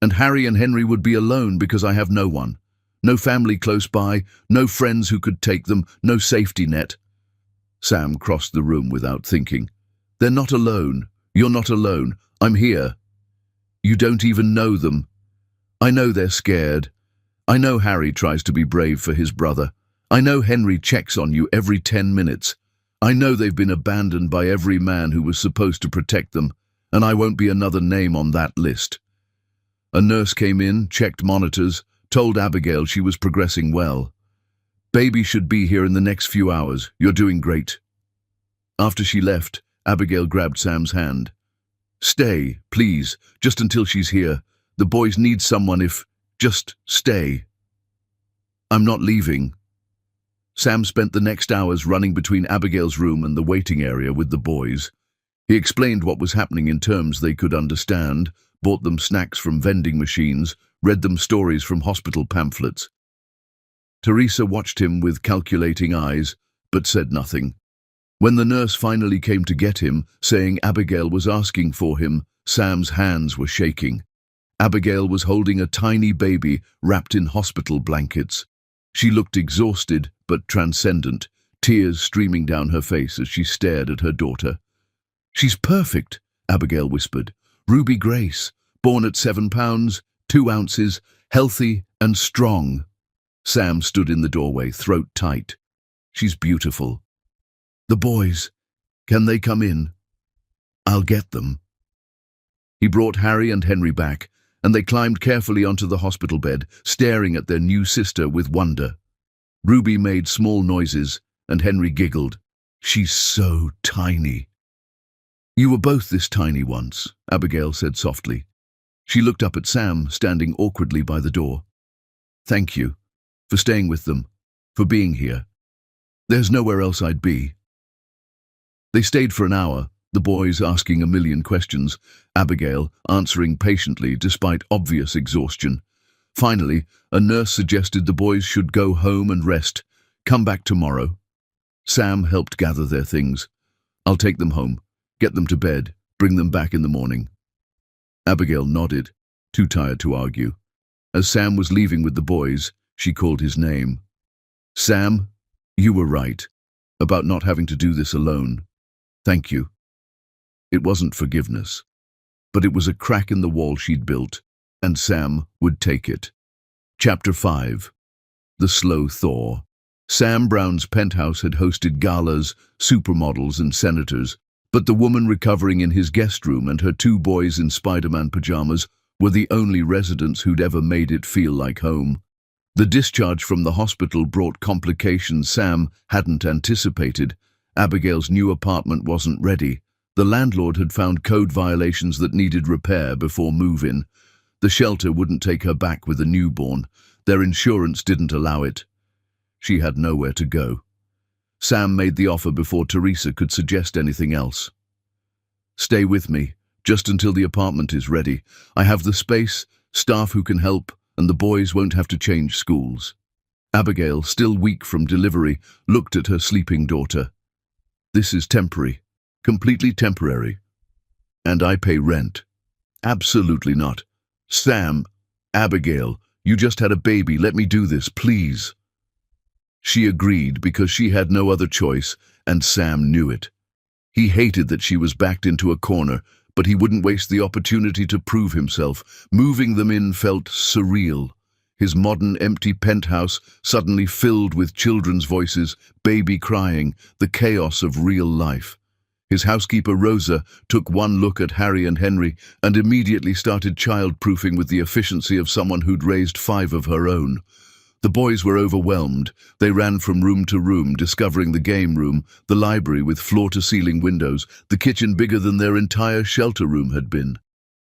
[SPEAKER 1] And Harry and Henry would be alone because I have no one. No family close by, no friends who could take them, no safety net. Sam crossed the room without thinking. They're not alone. You're not alone. I'm here. You don't even know them. I know they're scared. I know Harry tries to be brave for his brother. I know Henry checks on you every 10 minutes. I know they've been abandoned by every man who was supposed to protect them, and I won't be another name on that list. A nurse came in, checked monitors, told Abigail she was progressing well. Baby should be here in the next few hours. You're doing great. After she left, Abigail grabbed Sam's hand. Stay, please, just until she's here. The boys need someone if... Just stay. I'm not leaving. Sam spent the next hours running between Abigail's room and the waiting area with the boys. He explained what was happening in terms they could understand, bought them snacks from vending machines, read them stories from hospital pamphlets. Teresa watched him with calculating eyes, but said nothing. When the nurse finally came to get him, saying Abigail was asking for him, Sam's hands were shaking. Abigail was holding a tiny baby wrapped in hospital blankets. She looked exhausted but transcendent, tears streaming down her face as she stared at her daughter. "She's perfect," Abigail whispered. "Ruby Grace, born at 7 pounds, 2 ounces, healthy and strong." Sam stood in the doorway, throat tight. "She's beautiful." "The boys, can they come in?" "I'll get them." He brought Harry and Henry back, and they climbed carefully onto the hospital bed, staring at their new sister with wonder. Ruby made small noises, and Henry giggled. "She's so tiny." "You were both this tiny once," Abigail said softly. She looked up at Sam, standing awkwardly by the door. "Thank you, for staying with them, for being here. There's nowhere else I'd be." They stayed for an hour, the boys asking a million questions, Abigail answering patiently despite obvious exhaustion. Finally, a nurse suggested the boys should go home and rest, come back tomorrow. Sam helped gather their things. "I'll take them home, get them to bed, bring them back in the morning." Abigail nodded, too tired to argue. As Sam was leaving with the boys, she called his name. "Sam, you were right about not having to do this alone. Thank you." It wasn't forgiveness, but it was a crack in the wall she'd built, and Sam would take it. Chapter 5. The Slow Thaw. Sam Brown's penthouse had hosted galas, supermodels and senators, but the woman recovering in his guest room and her 2 boys in Spider-Man pajamas were the only residents who'd ever made it feel like home. The discharge from the hospital brought complications Sam hadn't anticipated. Abigail's new apartment wasn't ready. The landlord had found code violations that needed repair before move-in. The shelter wouldn't take her back with a newborn. Their insurance didn't allow it. She had nowhere to go. Sam made the offer before Teresa could suggest anything else. "Stay with me, just until the apartment is ready. I have the space, staff who can help, and the boys won't have to change schools." Abigail, still weak from delivery, looked at her sleeping daughter. "This is temporary. Completely temporary. And I pay rent." "Absolutely not." "Sam, Abigail, you just had a baby. Let me do this, please." She agreed because she had no other choice, and Sam knew it. He hated that she was backed into a corner, but he wouldn't waste the opportunity to prove himself. Moving them in felt surreal. His modern, empty penthouse suddenly filled with children's voices, baby crying, the chaos of real life. His housekeeper, Rosa, took one look at Harry and Henry and immediately started child-proofing with the efficiency of someone who'd raised 5 of her own. The boys were overwhelmed. They ran from room to room, discovering the game room, the library with floor-to-ceiling windows, the kitchen bigger than their entire shelter room had been.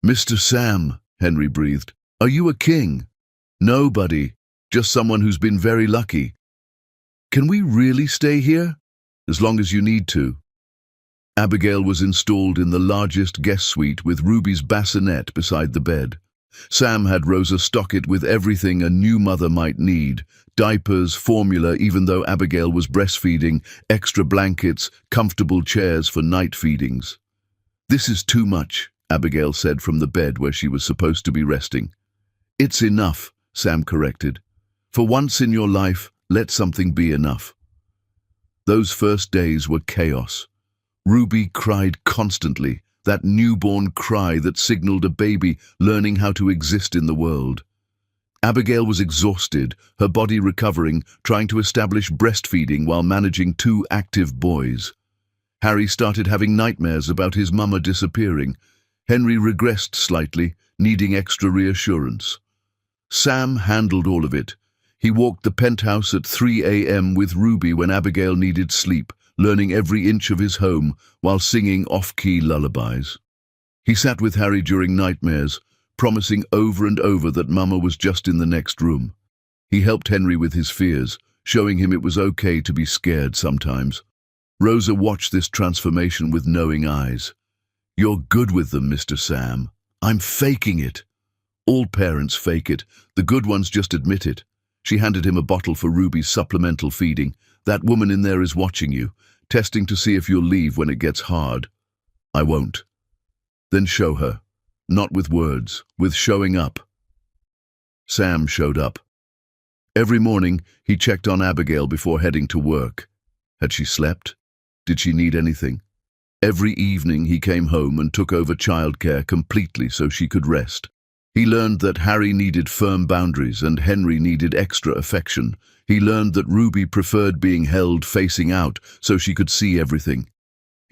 [SPEAKER 1] "Mr. Sam," Henry breathed, "are you a king?" "Nobody, just someone who's been very lucky." "Can we really stay here?" "As long as you need to." Abigail was installed in the largest guest suite with Ruby's bassinet beside the bed. Sam had Rosa stock it with everything a new mother might need: diapers, formula, even though Abigail was breastfeeding, extra blankets, comfortable chairs for night feedings. "This is too much," Abigail said from the bed where she was supposed to be resting. "It's enough," Sam corrected. "For once in your life, let something be enough." Those first days were chaos. Ruby cried constantly, that newborn cry that signaled a baby learning how to exist in the world. Abigail was exhausted, her body recovering, trying to establish breastfeeding while managing 2 active boys. Harry started having nightmares about his mama disappearing. Henry regressed slightly, needing extra reassurance. Sam handled all of it. He walked the penthouse at 3 a.m. with Ruby when Abigail needed sleep, learning every inch of his home while singing off-key lullabies. He sat with Harry during nightmares, promising over and over that Mama was just in the next room. He helped Henry with his fears, showing him it was okay to be scared sometimes. Rosa watched this transformation with knowing eyes. "You're good with them, Mr. Sam. I'm faking it." "All parents fake it. The good ones just admit it." She handed him a bottle for Ruby's supplemental feeding. "That woman in there is watching you, testing to see if you'll leave when it gets hard." "I won't." "Then show her. Not with words, with showing up." Sam showed up. Every morning, he checked on Abigail before heading to work. Had she slept? Did she need anything? Every evening he came home and took over childcare completely so she could rest. He learned that Harry needed firm boundaries and Henry needed extra affection. He learned that Ruby preferred being held facing out so she could see everything.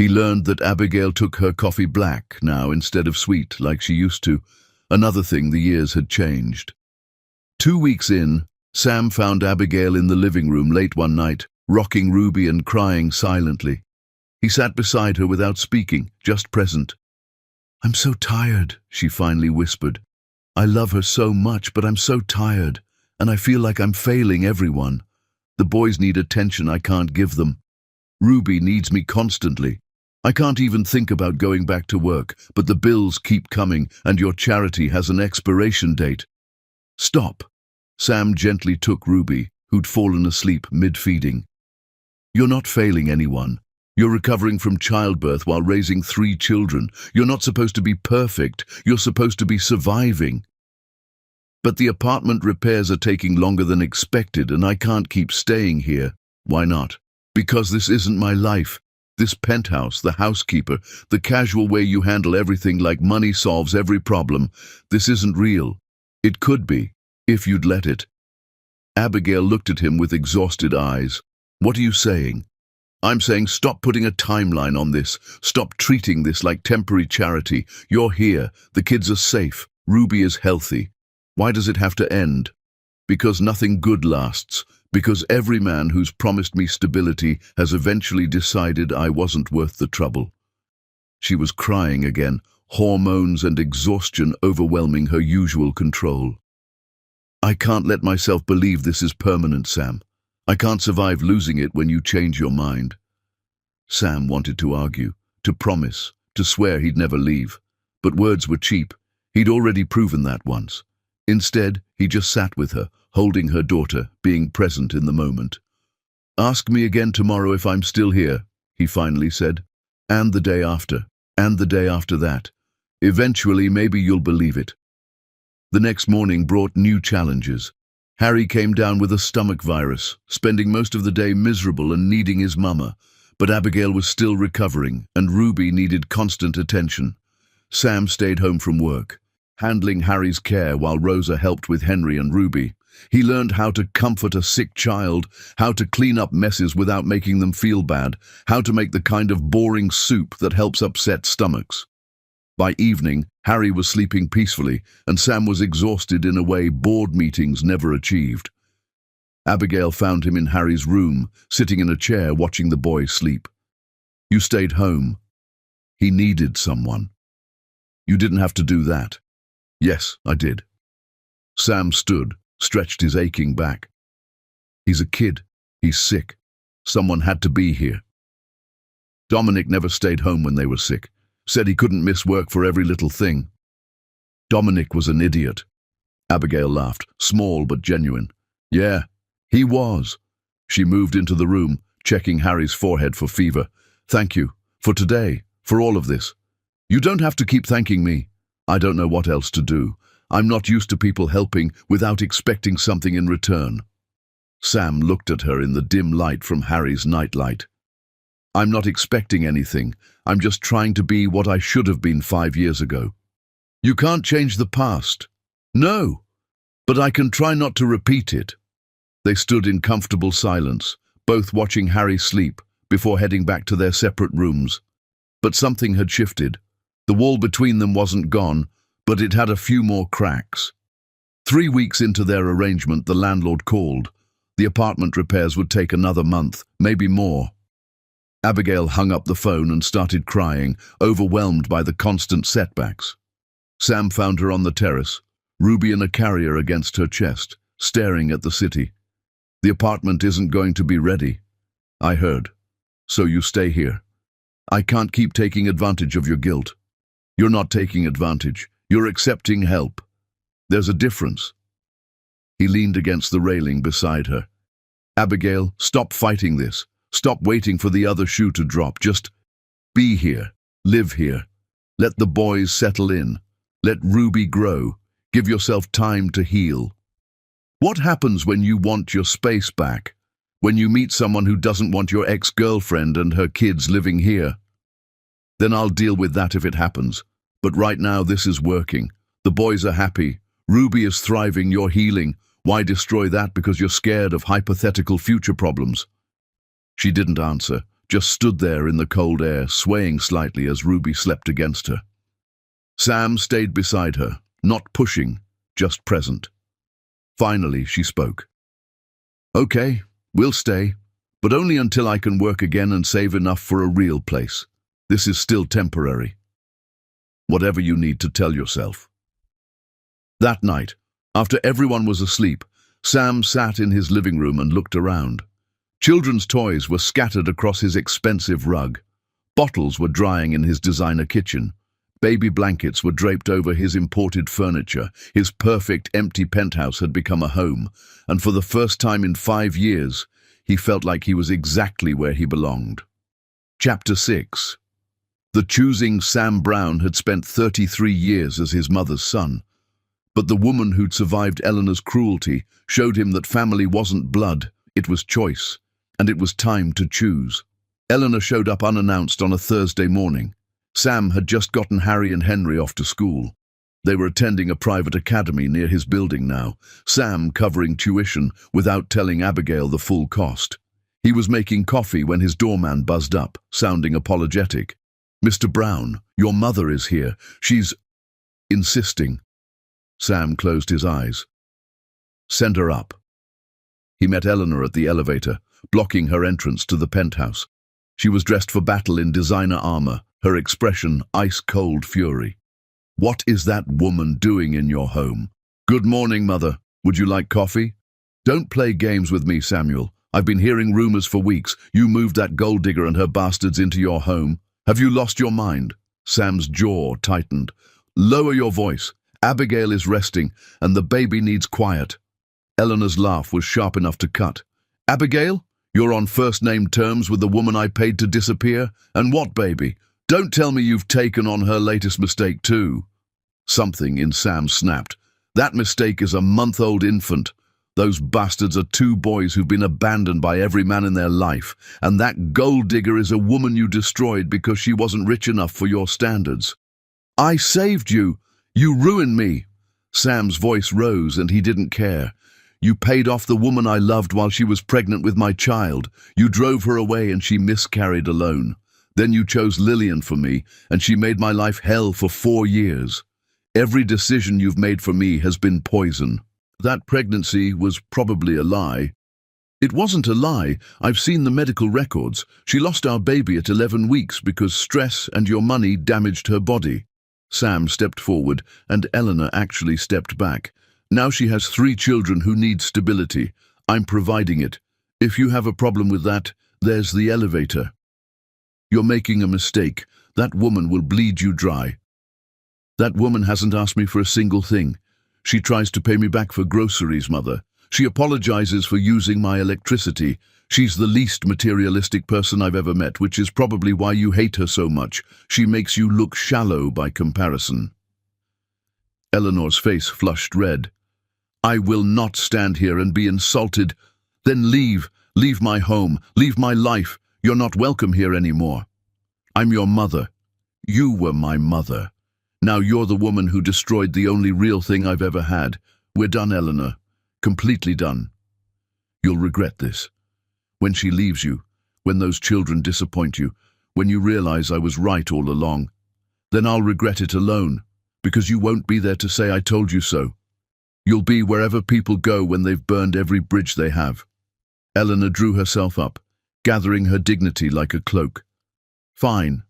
[SPEAKER 1] He learned that Abigail took her coffee black now instead of sweet like she used to. Another thing, the years had changed. 2 weeks in, Sam found Abigail in the living room late one night, rocking Ruby and crying silently. He sat beside her without speaking, just present. "I'm so tired," she finally whispered. "I love her so much, but I'm so tired, and I feel like I'm failing everyone. The boys need attention I can't give them. Ruby needs me constantly. I can't even think about going back to work, but the bills keep coming and your charity has an expiration date." "Stop." Sam gently took Ruby, who'd fallen asleep mid-feeding. "You're not failing anyone. You're recovering from childbirth while raising 3 children. You're not supposed to be perfect. You're supposed to be surviving. But the apartment repairs are taking longer than expected and I can't keep staying here." "Why not?" "Because this isn't my life. This penthouse, the housekeeper, the casual way you handle everything like money solves every problem. This isn't real. It could be, if you'd let it." Abigail looked at him with exhausted eyes. "What are you saying?" "I'm saying stop putting a timeline on this. Stop treating this like temporary charity. You're here. The kids are safe. Ruby is healthy. Why does it have to end?" "Because nothing good lasts. Because every man who's promised me stability has eventually decided I wasn't worth the trouble." She was crying again, hormones and exhaustion overwhelming her usual control. "I can't let myself believe this is permanent, Sam. I can't survive losing it when you change your mind." Sam wanted to argue, to promise, to swear he'd never leave. But words were cheap. He'd already proven that once. Instead, he just sat with her, holding her daughter, being present in the moment. "Ask me again tomorrow if I'm still here," he finally said. "And the day after. And the day after that. Eventually, maybe you'll believe it." The next morning brought new challenges. Harry came down with a stomach virus, spending most of the day miserable and needing his mama. But Abigail was still recovering, and Ruby needed constant attention. Sam stayed home from work, handling Harry's care while Rosa helped with Henry and Ruby. He learned how to comfort a sick child, how to clean up messes without making them feel bad, how to make the kind of boring soup that helps upset stomachs. By evening, Harry was sleeping peacefully, and Sam was exhausted in a way board meetings never achieved. Abigail found him in Harry's room, sitting in a chair watching the boy sleep. "You stayed home." He needed someone. "You didn't have to do that." "Yes, I did." Sam stood, stretched his aching back. "He's a kid. He's sick. Someone had to be here." Dominic never stayed home when they were sick. Said he couldn't miss work for every little thing. "Dominic was an idiot." Abigail laughed, small but genuine. "Yeah, he was." She moved into the room, checking Harry's forehead for fever. "Thank you. For today. For all of this. You don't have to keep thanking me. I don't know what else to do. I'm not used to people helping without expecting something in return." Sam looked at her in the dim light from Harry's nightlight. "I'm not expecting anything. I'm just trying to be what I should have been 5 years ago." "You can't change the past." "No, but I can try not to repeat it." They stood in comfortable silence, both watching Harry sleep, before heading back to their separate rooms. But something had shifted. The wall between them wasn't gone, but it had a few more cracks. 3 weeks into their arrangement, the landlord called. The apartment repairs would take another month, maybe more. Abigail hung up the phone and started crying, overwhelmed by the constant setbacks. Sam found her on the terrace, Ruby in a carrier against her chest, staring at the city. "The apartment isn't going to be ready, I heard. So you stay here. I can't keep taking advantage of your guilt." "You're not taking advantage. You're accepting help. There's a difference." He leaned against the railing beside her. "Abigail, stop fighting this. Stop waiting for the other shoe to drop. Just be here. Live here. Let the boys settle in. Let Ruby grow. Give yourself time to heal. What happens when you want your space back? When you meet someone who doesn't want your ex-girlfriend and her kids living here? Then I'll deal with that if it happens. But right now this is working. The boys are happy. Ruby is thriving. You're healing. Why destroy that because you're scared of hypothetical future problems?" She didn't answer, just stood there in the cold air, swaying slightly as Ruby slept against her. Sam stayed beside her, not pushing, just present. Finally, she spoke. "Okay, we'll stay, but only until I can work again and save enough for a real place. This is still temporary. Whatever you need to tell yourself." That night, after everyone was asleep, Sam sat in his living room and looked around. Children's toys were scattered across his expensive rug. Bottles were drying in his designer kitchen. Baby blankets were draped over his imported furniture. His perfect empty penthouse had become a home, and for the first time in 5 years, he felt like he was exactly where he belonged. Chapter 6. The choosing Sam Brown had spent 33 years as his mother's son. But the woman who'd survived Eleanor's cruelty showed him that family wasn't blood, it was choice, and it was time to choose. Eleanor showed up unannounced on a Thursday morning. Sam had just gotten Harry and Henry off to school. They were attending a private academy near his building now, Sam covering tuition without telling Abigail the full cost. He was making coffee when his doorman buzzed up, sounding apologetic. "Mr. Brown, your mother is here. She's insisting." Sam closed his eyes. "Send her up." He met Eleanor at the elevator, blocking her entrance to the penthouse. She was dressed for battle in designer armor, her expression ice-cold fury. "What is that woman doing in your home?" "Good morning, Mother. Would you like coffee?" "Don't play games with me, Samuel. I've been hearing rumors for weeks. You moved that gold digger and her bastards into your home. Have you lost your mind?" Sam's jaw tightened. "Lower your voice. Abigail is resting, and the baby needs quiet." Eleanor's laugh was sharp enough to cut. "Abigail? You're on first-name terms with the woman I paid to disappear? And what, baby? Don't tell me you've taken on her latest mistake too." Something in Sam snapped. "That mistake is a month-old infant. Those bastards are 2 boys who've been abandoned by every man in their life, and that gold digger is a woman you destroyed because she wasn't rich enough for your standards." "I saved you. You ruined me." Sam's voice rose, and he didn't care. "You paid off the woman I loved while she was pregnant with my child. You drove her away and she miscarried alone. Then you chose Lillian for me, and she made my life hell for 4 years. Every decision you've made for me has been poison." "That pregnancy was probably a lie." "It wasn't a lie. I've seen the medical records. She lost our baby at 11 weeks because stress and your money damaged her body." Sam stepped forward, and Eleanor actually stepped back. "Now she has 3 children who need stability. I'm providing it. If you have a problem with that, there's the elevator." "You're making a mistake. That woman will bleed you dry." "That woman hasn't asked me for a single thing. She tries to pay me back for groceries, Mother. She apologizes for using my electricity. She's the least materialistic person I've ever met, which is probably why you hate her so much. She makes you look shallow by comparison." Eleanor's face flushed red. "I will not stand here and be insulted." "Then leave. Leave my home. Leave my life. You're not welcome here anymore." "I'm your mother. You were my mother. Now you're the woman who destroyed the only real thing I've ever had. We're done, Eleanor. Completely done. You'll regret this. When she leaves you, when those children disappoint you, when you realize I was right all along, then I'll regret it alone, because you won't be there to say I told you so. You'll be wherever people go when they've burned every bridge they have." Eleanor drew herself up, gathering her dignity like a cloak. Fine.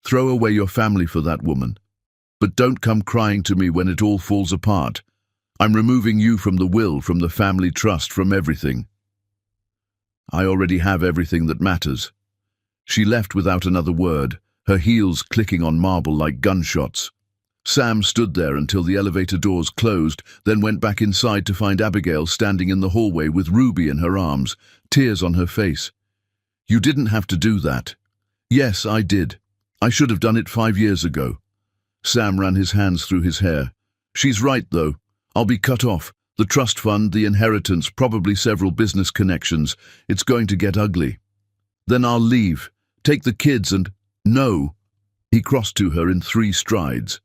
[SPEAKER 1] Throw away your family for that woman. But don't come crying to me when it all falls apart. I'm removing you from the will, from the family trust, from everything. I already have everything that matters. She left without another word, her heels clicking on marble like gunshots. Sam stood there until the elevator doors closed, then went back inside to find Abigail standing in the hallway with Ruby in her arms, tears on her face. You didn't have to do that. Yes, I did. I should have done it 5 years ago. Sam ran his hands through his hair. She's right, though. I'll be cut off. The trust fund, the inheritance, probably several business connections. It's going to get ugly. Then I'll leave. Take the kids and... No. He crossed to her in 3 strides.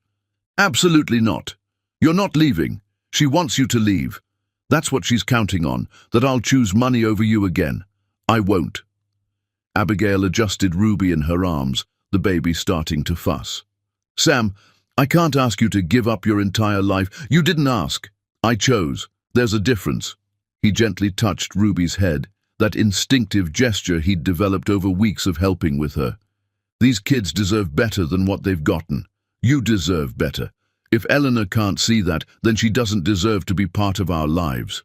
[SPEAKER 1] Absolutely not. You're not leaving. She wants you to leave. That's what she's counting on, that I'll choose money over you again. I won't. Abigail adjusted Ruby in her arms, the baby starting to fuss. Sam, I can't ask you to give up your entire life. You didn't ask. I chose. There's a difference. He gently touched Ruby's head, that instinctive gesture he'd developed over weeks of helping with her. These kids deserve better than what they've gotten. You deserve better. If Eleanor can't see that, then she doesn't deserve to be part of our lives.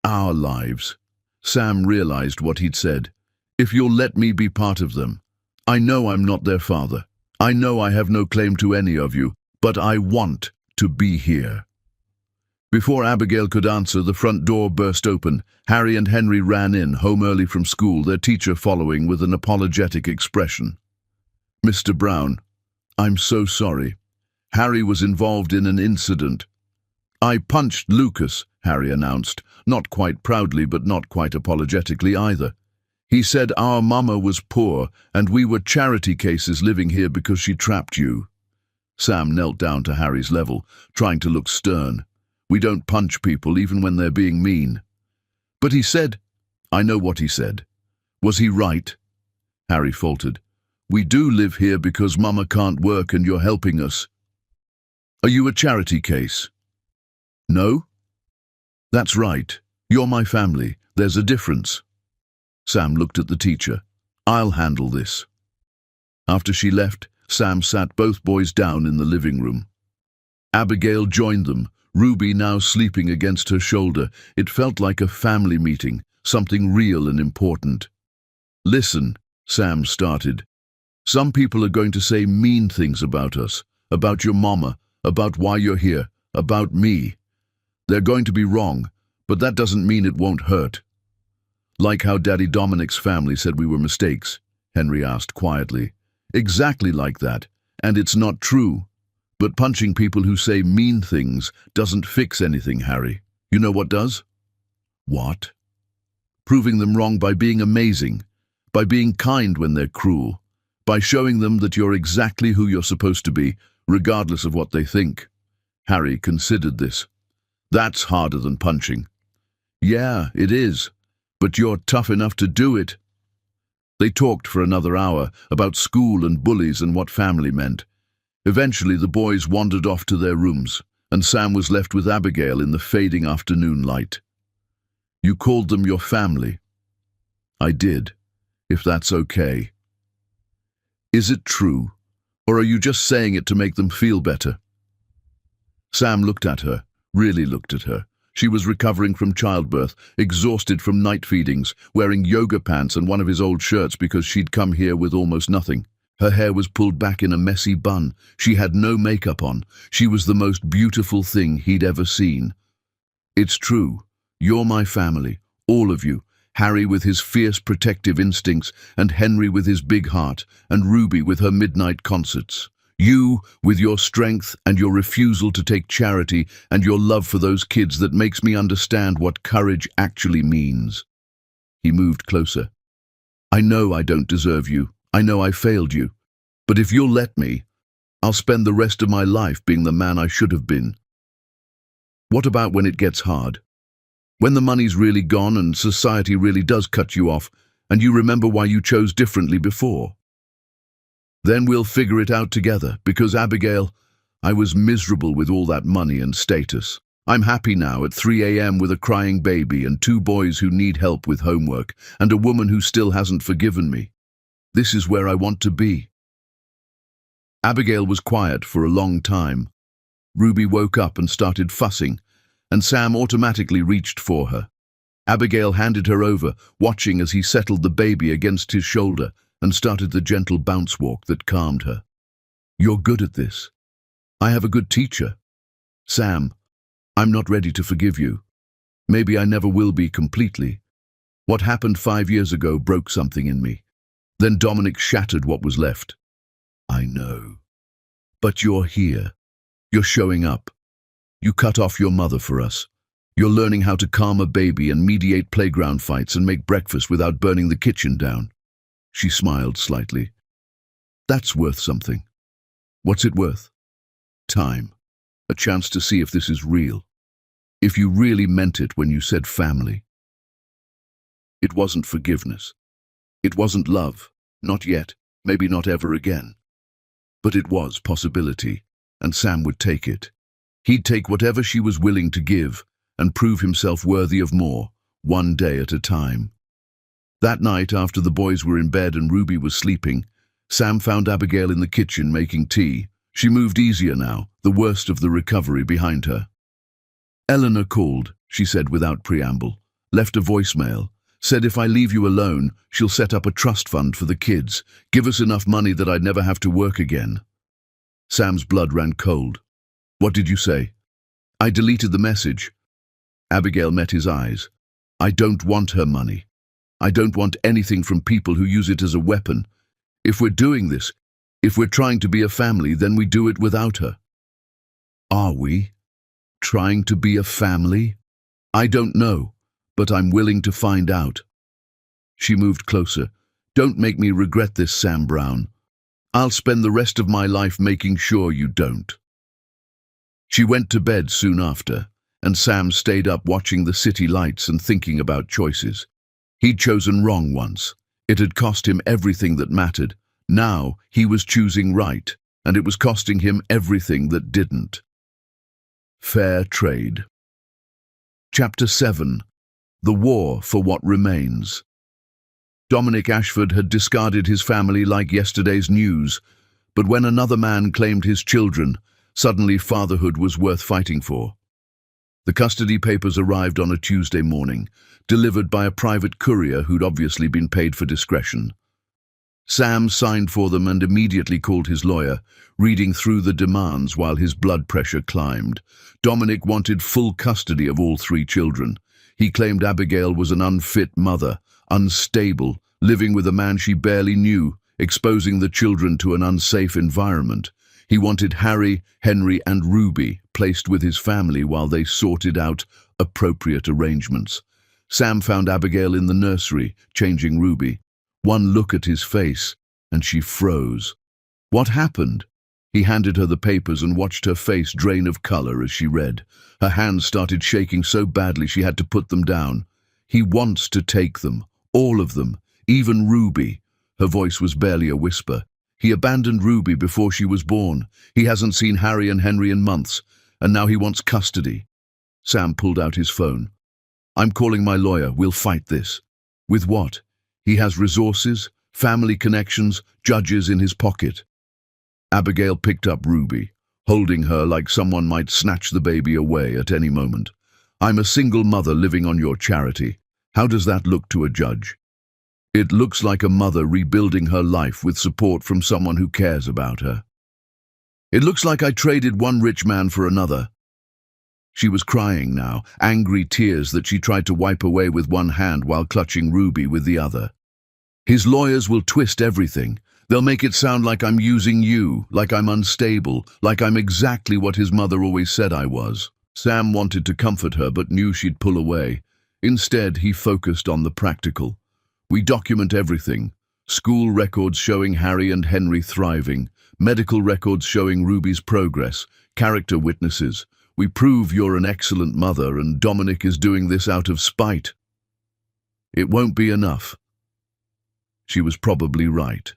[SPEAKER 1] Our lives. Sam realized what he'd said. If you'll let me be part of them. I know I'm not their father. I know I have no claim to any of you, but I want to be here. Before Abigail could answer, the front door burst open. Harry and Henry ran in, home early from school, their teacher following with an apologetic expression. Mr. Brown, I'm so sorry. Harry was involved in an incident. I punched Lucas, Harry announced, not quite proudly but not quite apologetically either. He said our mama was poor and we were charity cases living here because she trapped you. Sam knelt down to Harry's level, trying to look stern. We don't punch people even when they're being mean. But he said, I know what he said. Was he right? Harry faltered. We do live here because Mama can't work and you're helping us. Are you a charity case? No? That's right. You're my family. There's a difference. Sam looked at the teacher. I'll handle this. After she left, Sam sat both boys down in the living room. Abigail joined them, Ruby now sleeping against her shoulder. It felt like a family meeting, something real and important. Listen, Sam started. Some people are going to say mean things about us, about your mama, about why you're here, about me. They're going to be wrong, but that doesn't mean it won't hurt. Like how Daddy Dominic's family said we were mistakes, Henry asked quietly. Exactly like that, and it's not true. But punching people who say mean things doesn't fix anything, Harry. You know what does? What? Proving them wrong by being amazing, by being kind when they're cruel, by showing them that you're exactly who you're supposed to be, regardless of what they think. Harry considered this. That's harder than punching. Yeah, it is. But you're tough enough to do it. They talked for another hour about school and bullies and what family meant. Eventually the boys wandered off to their rooms, and Sam was left with Abigail in the fading afternoon light. You called them your family. I did, if that's okay. Is it true, or are you just saying it to make them feel better? Sam looked at her, really looked at her. She was recovering from childbirth, exhausted from night feedings, wearing yoga pants and one of his old shirts because she'd come here with almost nothing. Her hair was pulled back in a messy bun. She had no makeup on. She was the most beautiful thing he'd ever seen. It's true. You're my family, all of you. Harry with his fierce protective instincts, and Henry with his big heart, and Ruby with her midnight concerts. You, with your strength and your refusal to take charity and your love for those kids that makes me understand what courage actually means. He moved closer. I know I don't deserve you. I know I failed you. But if you'll let me, I'll spend the rest of my life being the man I should have been. What about when it gets hard? When the money's really gone and society really does cut you off, and you remember why you chose differently before? Then we'll figure it out together, because, Abigail, I was miserable with all that money and status. I'm happy now at 3 a.m. with a crying baby and 2 boys who need help with homework and a woman who still hasn't forgiven me. This is where I want to be." Abigail was quiet for a long time. Ruby woke up and started fussing, and Sam automatically reached for her. Abigail handed her over, watching as he settled the baby against his shoulder and started the gentle bounce walk that calmed her. "You're good at this. I have a good teacher. Sam, I'm not ready to forgive you. Maybe I never will be completely. What happened 5 years ago broke something in me. Then Dominic shattered what was left. I know. But you're here. You're showing up. You cut off your mother for us. You're learning how to calm a baby and mediate playground fights and make breakfast without burning the kitchen down." She smiled slightly. "That's worth something." "What's it worth?" "Time. A chance to see if this is real. If you really meant it when you said family." It wasn't forgiveness. It wasn't love. Not yet. Maybe not ever again. But it was possibility, and Sam would take it. He'd take whatever she was willing to give and prove himself worthy of more, one day at a time. That night, after the boys were in bed and Ruby was sleeping, Sam found Abigail in the kitchen making tea. She moved easier now, the worst of the recovery behind her. "Eleanor called," she said without preamble, "left a voicemail, said if I leave you alone, she'll set up a trust fund for the kids, give us enough money that I'd never have to work again." Sam's blood ran cold. "What did you say?" "I deleted the message." Abigail met his eyes. "I don't want her money. I don't want anything from people who use it as a weapon. If we're doing this, if we're trying to be a family, then we do it without her." "Are we? Trying to be a family? I don't know, but I'm willing to find out." She moved closer. "Don't make me regret this, Sam Brown. I'll spend the rest of my life making sure you don't." She went to bed soon after, and Sam stayed up watching the city lights and thinking about choices. He'd chosen wrong once. It had cost him everything that mattered. Now he was choosing right, and it was costing him everything that didn't. Fair trade. Chapter 7. The War for What Remains. Dominic Ashford had discarded his family like yesterday's news, but when another man claimed his children, suddenly fatherhood was worth fighting for. The custody papers arrived on a Tuesday morning, delivered by a private courier who'd obviously been paid for discretion. Sam signed for them and immediately called his lawyer, reading through the demands while his blood pressure climbed. Dominic wanted full custody of all 3 children. He claimed Abigail was an unfit mother, unstable, living with a man she barely knew, exposing the children to an unsafe environment. He wanted Harry, Henry, and Ruby placed with his family while they sorted out appropriate arrangements. Sam found Abigail in the nursery, changing Ruby. One look at his face, and she froze. "What happened?" He handed her the papers and watched her face drain of color as she read. Her hands started shaking so badly she had to put them down. "He wants to take them, all of them, even Ruby." Her voice was barely a whisper. "He abandoned Ruby before she was born. He hasn't seen Harry and Henry in months, and now he wants custody." Sam pulled out his phone. "I'm calling my lawyer. We'll fight this." "With what? He has resources, family connections, judges in his pocket." Abigail picked up Ruby, holding her like someone might snatch the baby away at any moment. "I'm a single mother living on your charity. How does that look to a judge?" "It looks like a mother rebuilding her life with support from someone who cares about her." "It looks like I traded one rich man for another." She was crying now, angry tears that she tried to wipe away with one hand while clutching Ruby with the other. "His lawyers will twist everything. They'll make it sound like I'm using you, like I'm unstable, like I'm exactly what his mother always said I was." Sam wanted to comfort her but knew she'd pull away. Instead, he focused on the practical. "We document everything. School records showing Harry and Henry thriving, medical records showing Ruby's progress, character witnesses. We prove you're an excellent mother and Dominic is doing this out of spite." "It won't be enough." She was probably right.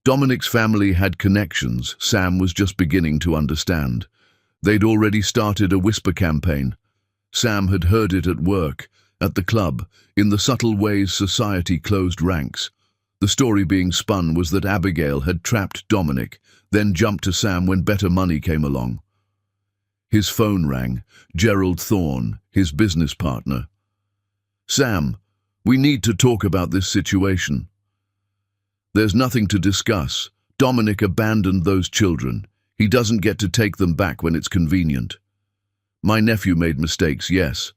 [SPEAKER 1] Dominic's family had connections Sam was just beginning to understand. They'd already started a whisper campaign. Sam had heard it at work, at the club, in the subtle ways society closed ranks. The story being spun was that Abigail had trapped Dominic, then jumped to Sam when better money came along. His phone rang. Gerald Thorne, his business partner. "Sam, we need to talk about this situation." "There's nothing to discuss. Dominic abandoned those children. He doesn't get to take them back when it's convenient. My nephew made mistakes, yes,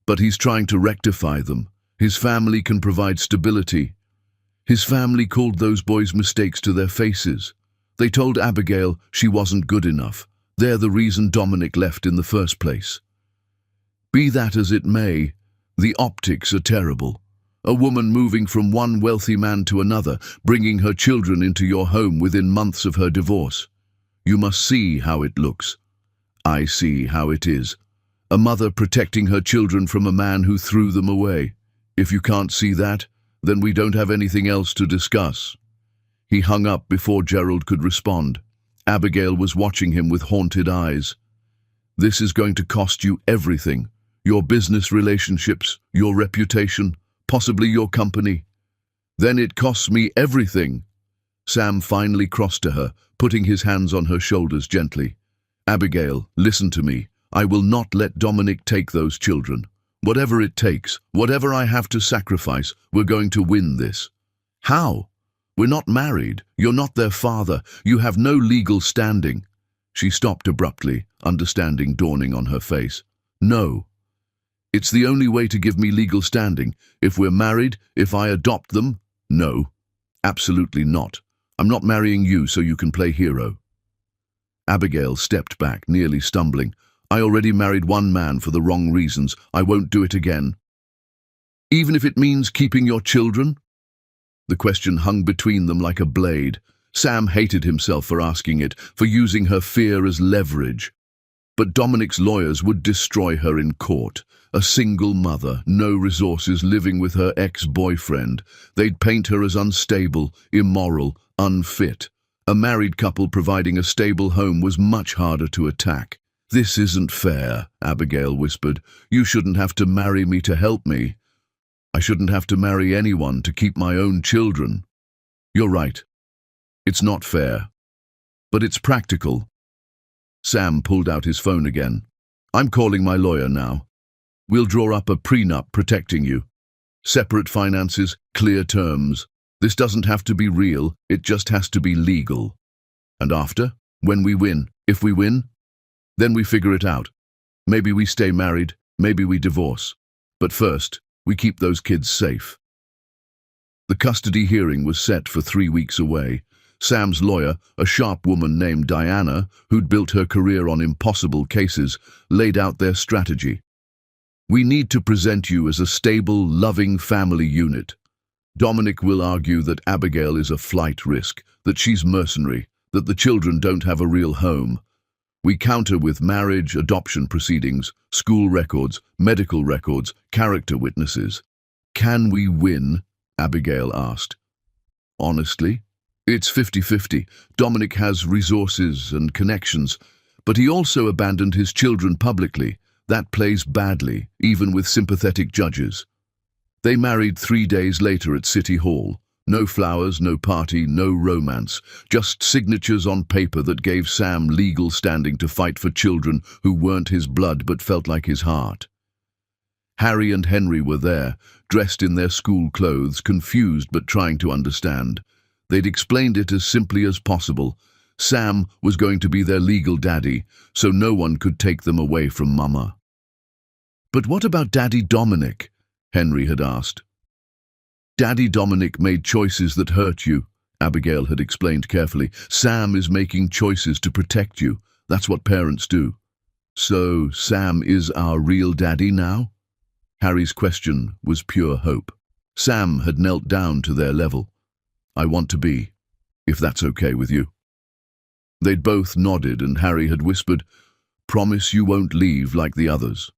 [SPEAKER 1] but he's trying to rectify them. His family can provide stability." His family called those boys' mistakes to their faces. They told Abigail she wasn't good enough. They're the reason Dominic left in the first place. Be that as it may, the optics are terrible. A woman moving from one wealthy man to another, bringing her children into your home within months of her divorce. You must see how it looks. I see how it is. A mother protecting her children from a man who threw them away. If you can't see that, then we don't have anything else to discuss. He hung up before Gerald could respond. Abigail was watching him with haunted eyes. "This is going to cost you everything. Your business relationships, your reputation, possibly your company." "Then it costs me everything." Sam finally crossed to her, putting his hands on her shoulders gently. "Abigail, listen to me. I will not let Dominic take those children. Whatever it takes, whatever I have to sacrifice, we're going to win this." "How? We're not married. You're not their father. You have no legal standing." She stopped abruptly, understanding dawning on her face. "No. It's the only way to give me legal standing. If we're married, if I adopt them, no. Absolutely not. I'm not marrying you so you can play hero." Abigail stepped back, nearly stumbling. "I already married one man for the wrong reasons. I won't do it again." "Even if it means keeping your children?" The question hung between them like a blade. Sam hated himself for asking it, for using her fear as leverage. But Dominic's lawyers would destroy her in court. A single mother, no resources, living with her ex-boyfriend. They'd paint her as unstable, immoral, unfit. A married couple providing a stable home was much harder to attack. "This isn't fair," Abigail whispered. "You shouldn't have to marry me to help me. I shouldn't have to marry anyone to keep my own children." "You're right. It's not fair. But it's practical." Sam pulled out his phone again. "I'm calling my lawyer now. We'll draw up a prenup protecting you. Separate finances, clear terms. This doesn't have to be real, it just has to be legal. And after, when we win, if we win, then we figure it out. Maybe we stay married, maybe we divorce. But first, we keep those kids safe." The custody hearing was set for 3 weeks away. Sam's lawyer, a sharp woman named Diana, who'd built her career on impossible cases, laid out their strategy. "We need to present you as a stable, loving family unit. Dominic will argue that Abigail is a flight risk, that she's mercenary, that the children don't have a real home. We counter with marriage, adoption proceedings, school records, medical records, character witnesses." "Can we win?" Abigail asked. "Honestly, it's 50-50. Dominic has resources and connections, but he also abandoned his children publicly. That plays badly, even with sympathetic judges." They married 3 days later at City Hall. No flowers, no party, no romance, just signatures on paper that gave Sam legal standing to fight for children who weren't his blood but felt like his heart. Harry and Henry were there, dressed in their school clothes, confused but trying to understand. They'd explained it as simply as possible. Sam was going to be their legal daddy, so no one could take them away from Mama. "But what about Daddy Dominic?" Henry had asked. "Daddy Dominic made choices that hurt you," Abigail had explained carefully. "Sam is making choices to protect you. That's what parents do." "So Sam is our real daddy now?" Harry's question was pure hope. Sam had knelt down to their level. "I want to be, if that's okay with you." They'd both nodded, and Harry had whispered, "Promise you won't leave like the others."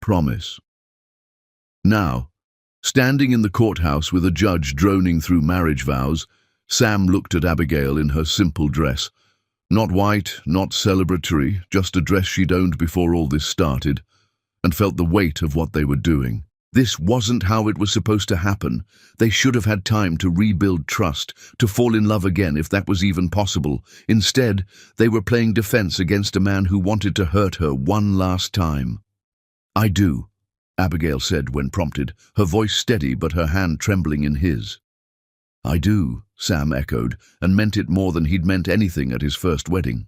[SPEAKER 1] Promise. Now, standing in the courthouse with a judge droning through marriage vows, Sam looked at Abigail in her simple dress. Not white, not celebratory, just a dress she'd owned before all this started, and felt the weight of what they were doing. This wasn't how it was supposed to happen. They should have had time to rebuild trust, to fall in love again if that was even possible. Instead, they were playing defense against a man who wanted to hurt her one last time. "I do," Abigail said when prompted, her voice steady but her hand trembling in his. "I do," Sam echoed, and meant it more than he'd meant anything at his first wedding.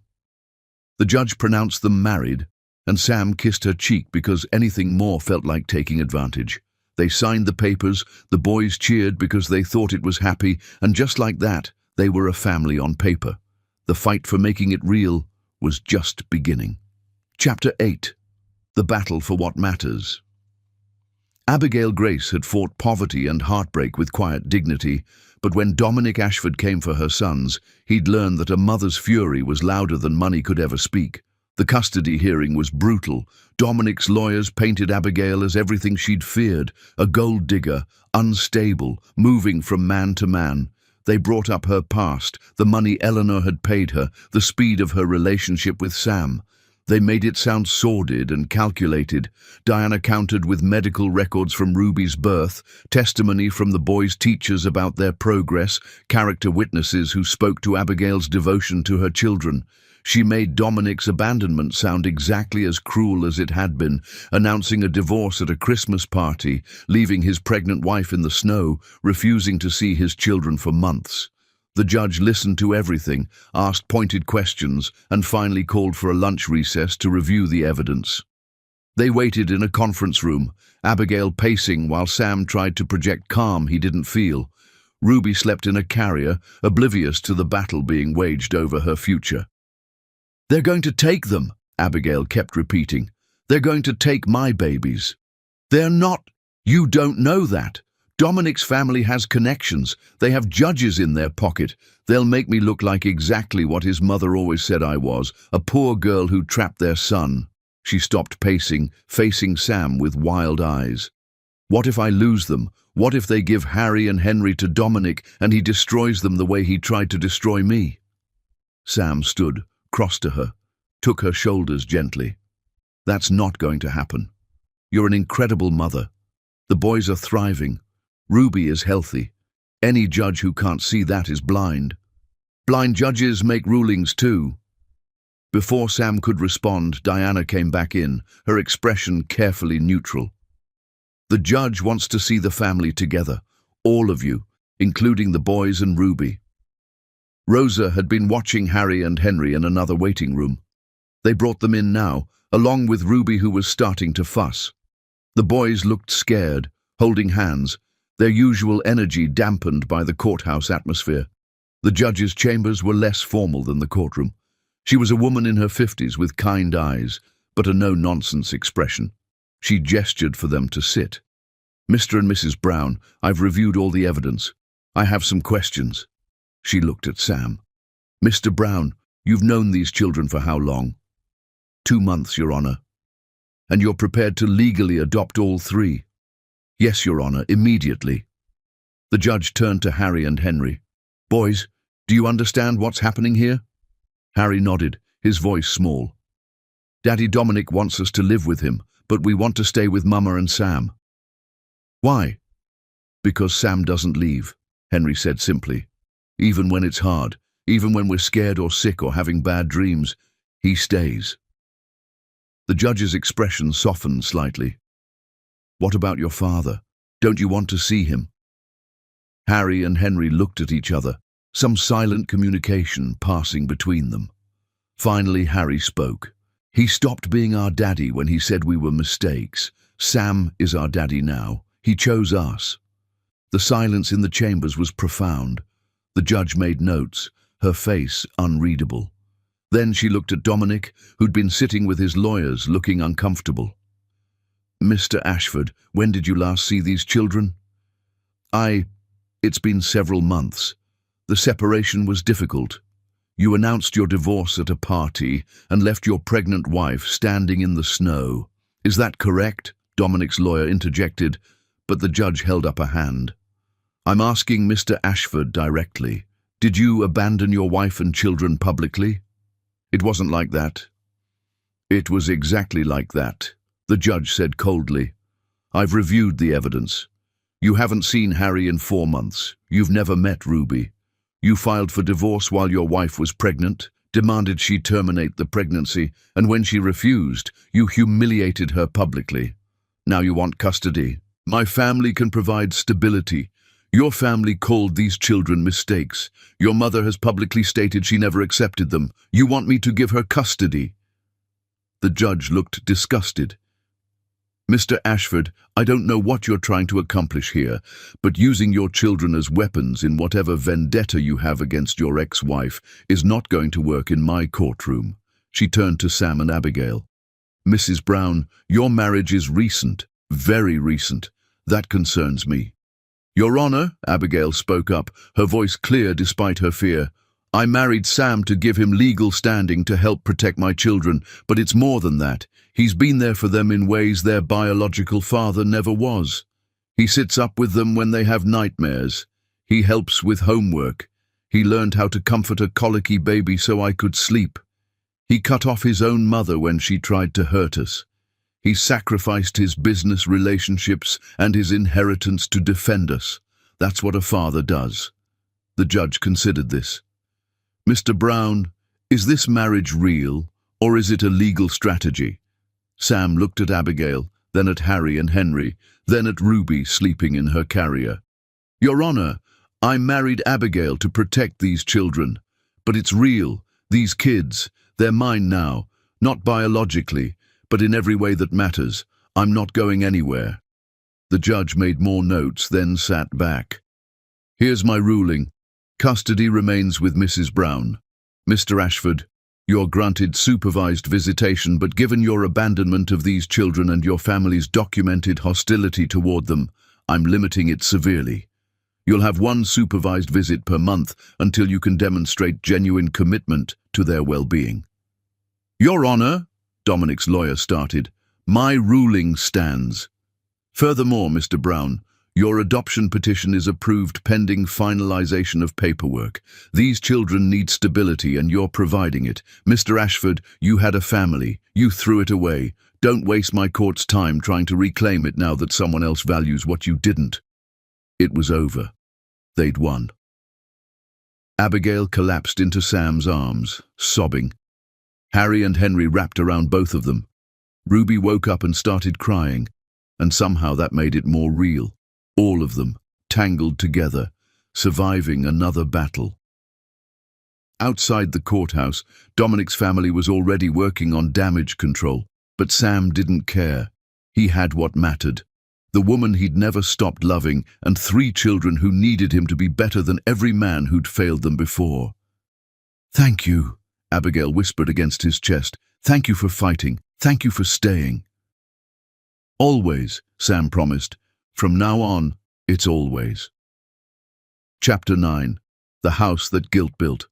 [SPEAKER 1] The judge pronounced them married, and Sam kissed her cheek because anything more felt like taking advantage. They signed the papers, the boys cheered because they thought it was happy, and just like that, they were a family on paper. The fight for making it real was just beginning. Chapter 8. The Battle for What Matters. Abigail Grace had fought poverty and heartbreak with quiet dignity, but when Dominic Ashford came for her sons, he'd learned that a mother's fury was louder than money could ever speak. The custody hearing was brutal. Dominic's lawyers painted Abigail as everything she'd feared, a gold digger, unstable, moving from man to man. They brought up her past, the money Eleanor had paid her, the speed of her relationship with Sam. They made it sound sordid and calculated. Diana countered with medical records from Ruby's birth, testimony from the boys' teachers about their progress, character witnesses who spoke to Abigail's devotion to her children. She made Dominic's abandonment sound exactly as cruel as it had been, announcing a divorce at a Christmas party, leaving his pregnant wife in the snow, refusing to see his children for months. The judge listened to everything, asked pointed questions, and finally called for a lunch recess to review the evidence. They waited in a conference room, Abigail pacing while Sam tried to project calm he didn't feel. Ruby slept in a carrier, oblivious to the battle being waged over her future. "They're going to take them," Abigail kept repeating. "They're going to take my babies." "They're not. You don't know that. Dominic's family has connections. They have judges in their pocket. They'll make me look like exactly what his mother always said I was, a poor girl who trapped their son." She stopped pacing, facing Sam with wild eyes. "What if I lose them? What if they give Harry and Henry to Dominic and he destroys them the way he tried to destroy me?" Sam stood, crossed to her, took her shoulders gently. "That's not going to happen. You're an incredible mother. The boys are thriving. Ruby is healthy. Any judge who can't see that is blind. Blind judges make rulings too." Before Sam could respond, Diana came back in, her expression carefully neutral. "The judge wants to see the family together, all of you, including the boys and Ruby." Rosa had been watching Harry and Henry in another waiting room. They brought them in now, along with Ruby, who was starting to fuss. The boys looked scared, holding hands, their usual energy dampened by the courthouse atmosphere. The judge's chambers were less formal than the courtroom. She was a woman in her 50s with kind eyes, but a no-nonsense expression. She gestured for them to sit. "Mr. and Mrs. Brown, I've reviewed all the evidence. I have some questions." She looked at Sam. "Mr. Brown, you've known these children for how long?" 2 months, Your Honor." "And you're prepared to legally adopt all 3? "Yes, Your Honor, immediately." The judge turned to Harry and Henry. "Boys, do you understand what's happening here?" Harry nodded, his voice small. "Daddy Dominic wants us to live with him, but we want to stay with Mama and Sam." "Why?" "Because Sam doesn't leave," Henry said simply. "Even when it's hard, even when we're scared or sick or having bad dreams, he stays." The judge's expression softened slightly. "What about your father? Don't you want to see him?" Harry and Henry looked at each other, some silent communication passing between them. Finally, Harry spoke. "He stopped being our daddy when he said we were mistakes. Sam is our daddy now. He chose us." The silence in the chambers was profound. The judge made notes, her face unreadable. Then she looked at Dominic, who'd been sitting with his lawyers, looking uncomfortable. "Mr. Ashford, when did you last see these children?" It's been several months. The separation was difficult. You announced your divorce at a party and left your pregnant wife standing in the snow. Is that correct?" Dominic's lawyer interjected, but the judge held up a hand. "I'm asking Mr. Ashford directly. Did you abandon your wife and children publicly?" It wasn't like that. It was exactly like that, the judge said coldly. I've reviewed the evidence. You haven't seen Harry in 4 months. You've never met Ruby. You filed for divorce while your wife was pregnant, demanded she terminate the pregnancy, and when she refused, you humiliated her publicly. Now you want custody. My family can provide stability. Your family called these children mistakes. Your mother has publicly stated she never accepted them. You want me to give her custody? The judge looked disgusted. Mr. Ashford, I don't know what you're trying to accomplish here, but using your children as weapons in whatever vendetta you have against your ex-wife is not going to work in my courtroom. She turned to Sam and Abigail. Mrs. Brown, your marriage is recent, very recent. That concerns me. Your Honor, Abigail spoke up, her voice clear despite her fear. I married Sam to give him legal standing to help protect my children, but it's more than that. He's been there for them in ways their biological father never was. He sits up with them when they have nightmares. He helps with homework. He learned how to comfort a colicky baby so I could sleep. He cut off his own mother when she tried to hurt us. He sacrificed his business relationships and his inheritance to defend us. That's what a father does. The judge considered this. Mr. Brown, is this marriage real, or is it a legal strategy? Sam looked at Abigail, then at Harry and Henry, then at Ruby sleeping in her carrier. Your Honor, I married Abigail to protect these children. But it's real. These kids, they're mine now, not biologically, but in every way that matters. I'm not going anywhere. The judge made more notes, then sat back. Here's my ruling. Custody remains with Mrs. Brown. Mr. Ashford, you're granted supervised visitation, but given your abandonment of these children and your family's documented hostility toward them, I'm limiting it severely. You'll have 1 supervised visit per month until you can demonstrate genuine commitment to their well-being. Your Honor, Dominic's lawyer started, my ruling stands. Furthermore, Mr. Brown, your adoption petition is approved pending finalization of paperwork. These children need stability and you're providing it. Mr. Ashford, you had a family. You threw it away. Don't waste my court's time trying to reclaim it now that someone else values what you didn't. It was over. They'd won. Abigail collapsed into Sam's arms, sobbing. Harry and Henry wrapped around both of them. Ruby woke up and started crying, and somehow that made it more real. All of them, tangled together, surviving another battle. Outside the courthouse, Dominic's family was already working on damage control, but Sam didn't care. He had what mattered. The woman he'd never stopped loving, and 3 children who needed him to be better than every man who'd failed them before. Thank you, Abigail whispered against his chest. Thank you for fighting. Thank you for staying. Always, Sam promised. From now on, it's always. Chapter 9. The House That Guilt Built.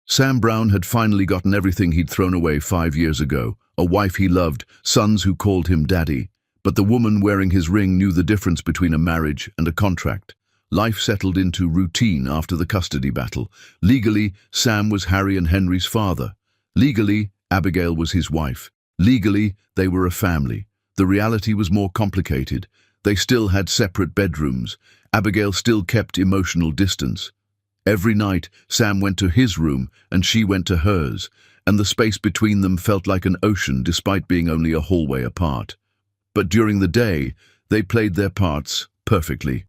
[SPEAKER 1] Sam Brown had finally gotten everything he'd thrown away 5 years ago. A wife he loved, sons who called him daddy. But the woman wearing his ring knew the difference between a marriage and a contract. Life settled into routine after the custody battle. Legally, Sam was Harry and Henry's father. Legally, Abigail was his wife. Legally, they were a family. The reality was more complicated. They still had separate bedrooms. Abigail still kept emotional distance. Every night, Sam went to his room and she went to hers, and the space between them felt like an ocean despite being only a hallway apart. But during the day, they played their parts perfectly.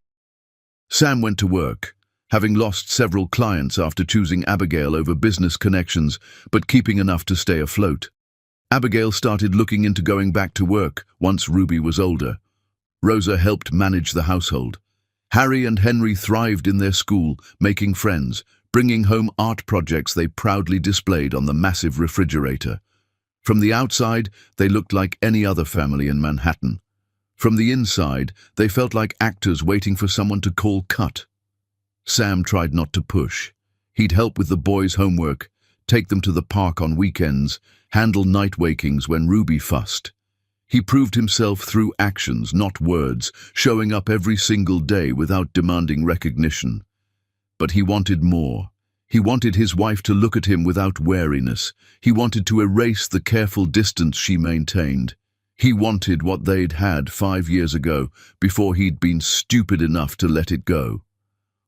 [SPEAKER 1] Sam went to work, having lost several clients after choosing Abigail over business connections, but keeping enough to stay afloat. Abigail started looking into going back to work once Ruby was older. Rosa helped manage the household. Harry and Henry thrived in their school, making friends, bringing home art projects they proudly displayed on the massive refrigerator. From the outside, they looked like any other family in Manhattan. From the inside, they felt like actors waiting for someone to call cut. Sam tried not to push. He'd help with the boys' homework, take them to the park on weekends, handle night wakings when Ruby fussed. He proved himself through actions, not words, showing up every single day without demanding recognition. But he wanted more. He wanted his wife to look at him without wariness. He wanted to erase the careful distance she maintained. He wanted what they'd had 5 years ago, before he'd been stupid enough to let it go.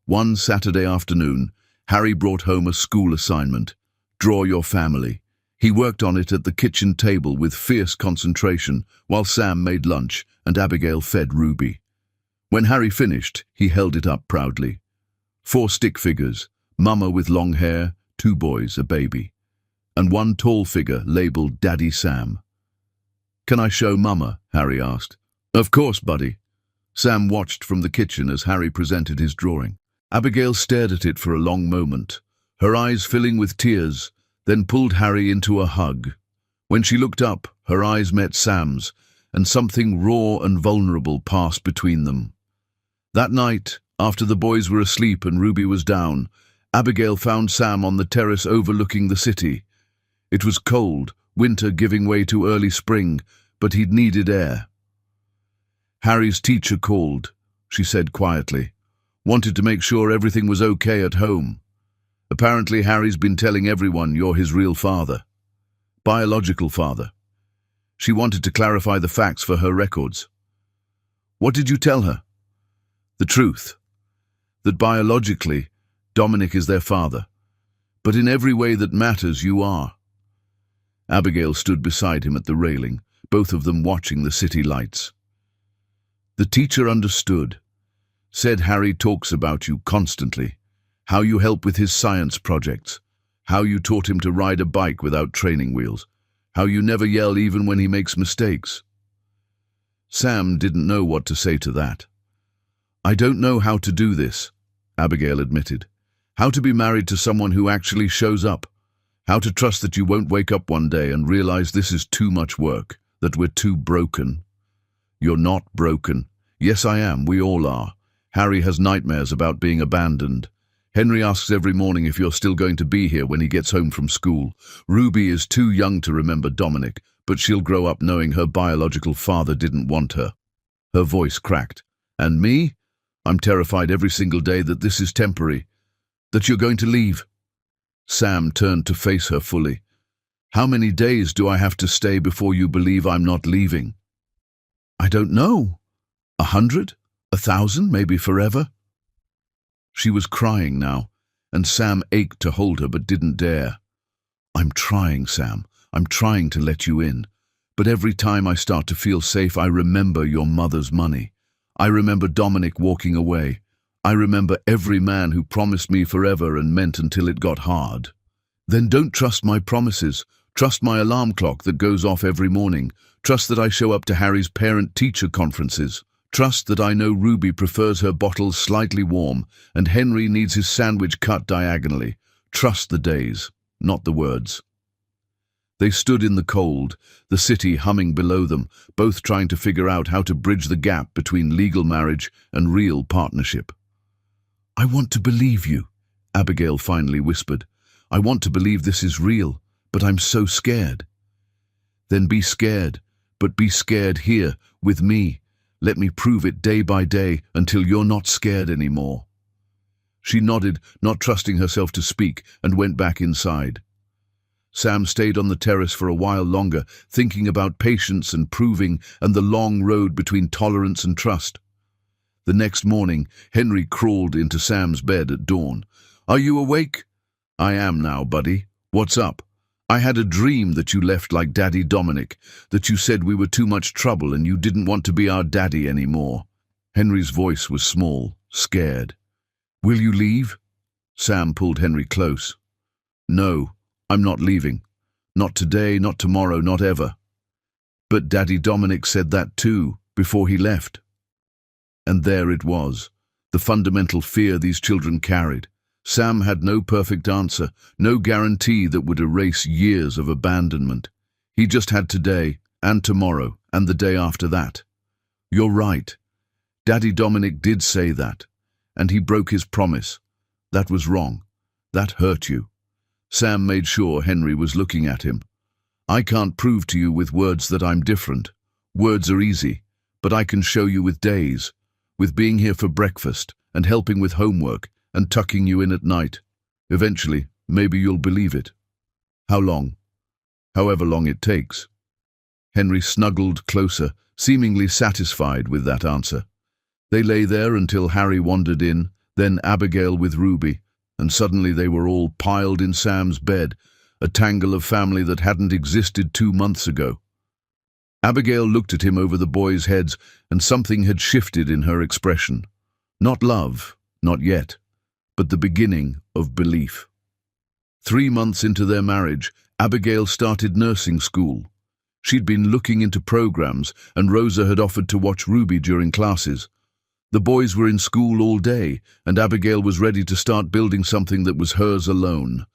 [SPEAKER 1] One Saturday afternoon, Harry brought home a school assignment: draw your family. He worked on it at the kitchen table with fierce concentration, while Sam made lunch and Abigail fed Ruby. When Harry finished, he held it up proudly. 4 stick figures, Mama with long hair, 2 boys, a baby, and 1 tall figure labelled Daddy Sam. "Can I show Mama?" Harry asked. "Of course, buddy." Sam watched from the kitchen as Harry presented his drawing. Abigail stared at it for a long moment, her eyes filling with tears, then pulled Harry into a hug. When she looked up, her eyes met Sam's, and something raw and vulnerable passed between them. That night, after the boys were asleep and Ruby was down, Abigail found Sam on the terrace overlooking the city. It was cold, winter giving way to early spring, but he'd needed air. "Harry's teacher called," she said quietly. "Wanted to make sure everything was okay at home. Apparently Harry's been telling everyone you're his real father. Biological father. She wanted to clarify the facts for her records." "What did you tell her?" "The truth. That biologically, Dominic is their father. But in every way that matters, you are." Abigail stood beside him at the railing, both of them watching the city lights. "The teacher understood. Said Harry talks about you constantly. How you help with his science projects. How you taught him to ride a bike without training wheels. How you never yell even when he makes mistakes." Sam didn't know what to say to that. "I don't know how to do this," Abigail admitted. "How to be married to someone who actually shows up. How to trust that you won't wake up one day and realize this is too much work, that we're too broken." "You're not broken." "Yes, I am. We all are. Harry has nightmares about being abandoned. Henry asks every morning if you're still going to be here when he gets home from school. Ruby is too young to remember Dominic, but she'll grow up knowing her biological father didn't want her." Her voice cracked. "And me? I'm terrified every single day that this is temporary, that you're going to leave." Sam turned to face her fully. "How many days do I have to stay before you believe I'm not leaving?" "I don't know. 100? 1,000? Maybe forever?" She was crying now, and Sam ached to hold her but didn't dare. "I'm trying, Sam. I'm trying to let you in. But every time I start to feel safe, I remember your mother's money. I remember Dominic walking away. I remember every man who promised me forever and meant until it got hard. Then don't trust my promises. Trust my alarm clock that goes off every morning. Trust that I show up to Harry's parent-teacher conferences. Trust that I know Ruby prefers her bottles slightly warm and Henry needs his sandwich cut diagonally. Trust the days, not the words." They stood in the cold, the city humming below them, both trying to figure out how to bridge the gap between legal marriage and real partnership. "I want to believe you," Abigail finally whispered. "I want to believe this is real, but I'm so scared." "Then be scared, but be scared here, with me. Let me prove it day by day until you're not scared anymore." She nodded, not trusting herself to speak, and went back inside. Sam stayed on the terrace for a while longer, thinking about patience and proving and the long road between tolerance and trust. The next morning, Henry crawled into Sam's bed at dawn. "Are you awake?" "I am now, buddy. What's up?" "I had a dream that you left like Daddy Dominic, that you said we were too much trouble and you didn't want to be our daddy anymore." Henry's voice was small, scared. "Will you leave?" Sam pulled Henry close. "No, I'm not leaving. Not today, not tomorrow, not ever." "But Daddy Dominic said that too, before he left." And there it was, the fundamental fear these children carried. Sam had no perfect answer, no guarantee that would erase years of abandonment. He just had today, and tomorrow, and the day after that. "You're right. Daddy Dominic did say that, and he broke his promise. That was wrong. That hurt you." Sam made sure Henry was looking at him. "I can't prove to you with words that I'm different. Words are easy, but I can show you with days, with being here for breakfast, and helping with homework, and tucking you in at night. Eventually, maybe you'll believe it. How long? However long it takes. Henry snuggled closer, seemingly satisfied with that answer. They lay there until Harry wandered in, then Abigail with Ruby, and suddenly they were all piled in Sam's bed, a tangle of family that hadn't existed 2 months ago. Abigail looked at him over the boys' heads, and something had shifted in her expression. Not love, not yet, but the beginning of belief. 3 months into their marriage, Abigail started nursing school. She'd been looking into programs, and Rosa had offered to watch Ruby during classes. The boys were in school all day, and Abigail was ready to start building something that was hers alone.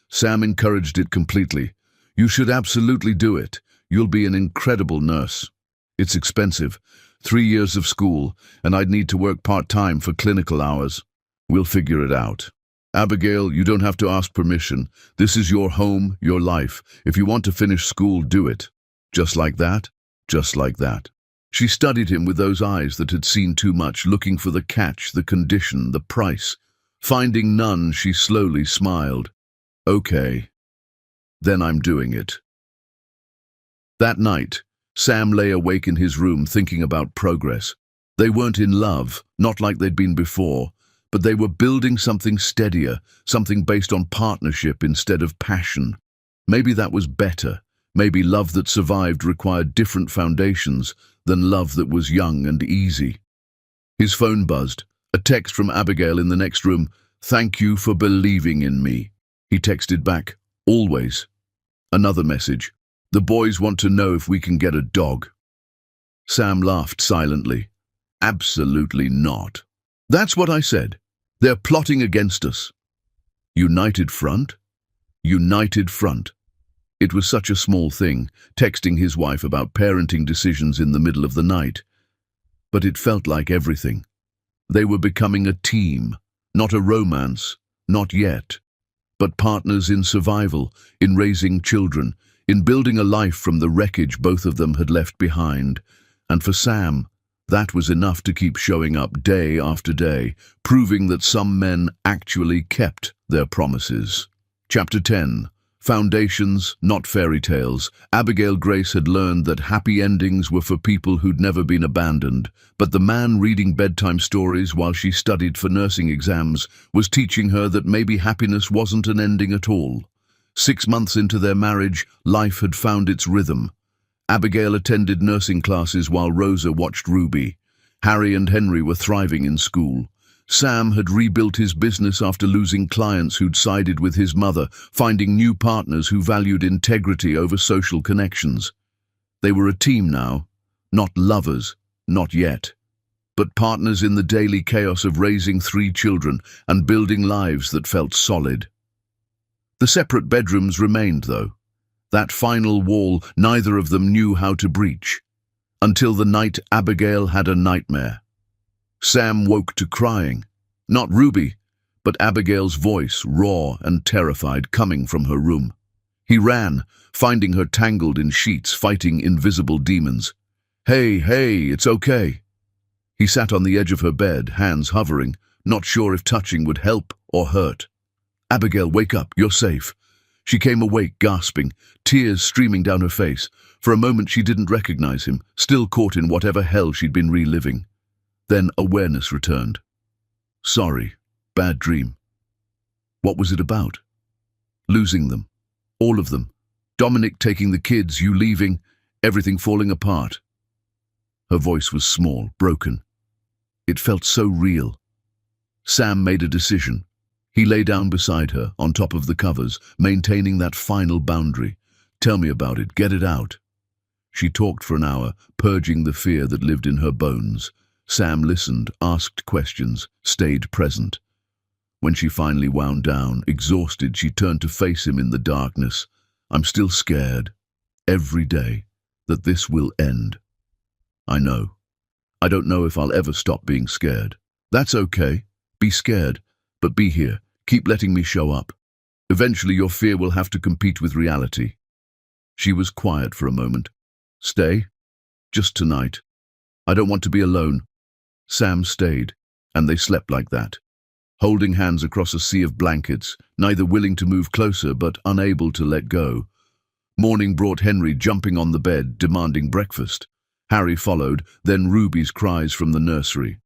[SPEAKER 1] Sam encouraged it completely. You should absolutely do it. You'll be an incredible nurse. It's expensive. 3 years of school, and I'd need to work part-time for clinical hours. We'll figure it out. Abigail, you don't have to ask permission. This is your home, your life. If you want to finish school, do it. Just like that, just like that. She studied him with those eyes that had seen too much, looking for the catch, the condition, the price. Finding none, she slowly smiled. Okay. Then I'm doing it. That night, Sam lay awake in his room thinking about progress. They weren't in love, not like they'd been before, but they were building something steadier, something based on partnership instead of passion. Maybe that was better. Maybe love that survived required different foundations than love that was young and easy. His phone buzzed. A text from Abigail in the next room. Thank you for believing in me. He texted back, always. Another message. The boys want to know if we can get a dog. Sam laughed silently. Absolutely not. That's what I said. They're plotting against us. United front? United front. It was such a small thing, texting his wife about parenting decisions in the middle of the night. But it felt like everything. They were becoming a team, not a romance, not yet, but partners in survival, in raising children, in building a life from the wreckage both of them had left behind. And for Sam, that was enough to keep showing up day after day, proving that some men actually kept their promises. Chapter 10. Foundations, not fairy tales. Abigail Grace had learned that happy endings were for people who'd never been abandoned, but the man reading bedtime stories while she studied for nursing exams was teaching her that maybe happiness wasn't an ending at all. 6 months into their marriage, life had found its rhythm. Abigail attended nursing classes while Rosa watched Ruby. Harry and Henry were thriving in school. Sam had rebuilt his business after losing clients who'd sided with his mother, finding new partners who valued integrity over social connections. They were a team now, not lovers, not yet, but partners in the daily chaos of raising 3 children and building lives that felt solid. The separate bedrooms remained, though. That final wall neither of them knew how to breach, until the night Abigail had a nightmare. Sam woke to crying. Not Ruby, but Abigail's voice, raw and terrified, coming from her room. He ran, finding her tangled in sheets, fighting invisible demons. Hey, it's okay. He sat on the edge of her bed, hands hovering, not sure if touching would help or hurt. Abigail, wake up, you're safe. She came awake, gasping, tears streaming down her face. For a moment she didn't recognize him, still caught in whatever hell she'd been reliving. Then awareness returned. Sorry, bad dream. What was it about? Losing them. All of them. Dominic taking the kids, you leaving, everything falling apart. Her voice was small, broken. It felt so real. Sam made a decision. He lay down beside her, on top of the covers, maintaining that final boundary. Tell me about it, get it out. She talked for an hour, purging the fear that lived in her bones. Sam listened, asked questions, stayed present. When she finally wound down, exhausted, she turned to face him in the darkness. I'm still scared, every day, that this will end. I know. I don't know if I'll ever stop being scared. That's okay. Be scared, but be here. Keep letting me show up. Eventually your fear will have to compete with reality. She was quiet for a moment. Stay? Just tonight. I don't want to be alone. Sam stayed, and they slept like that. holding hands across a sea of blankets, neither willing to move closer but unable to let go. Morning brought Henry jumping on the bed, demanding breakfast. Harry followed, then Ruby's cries from the nursery.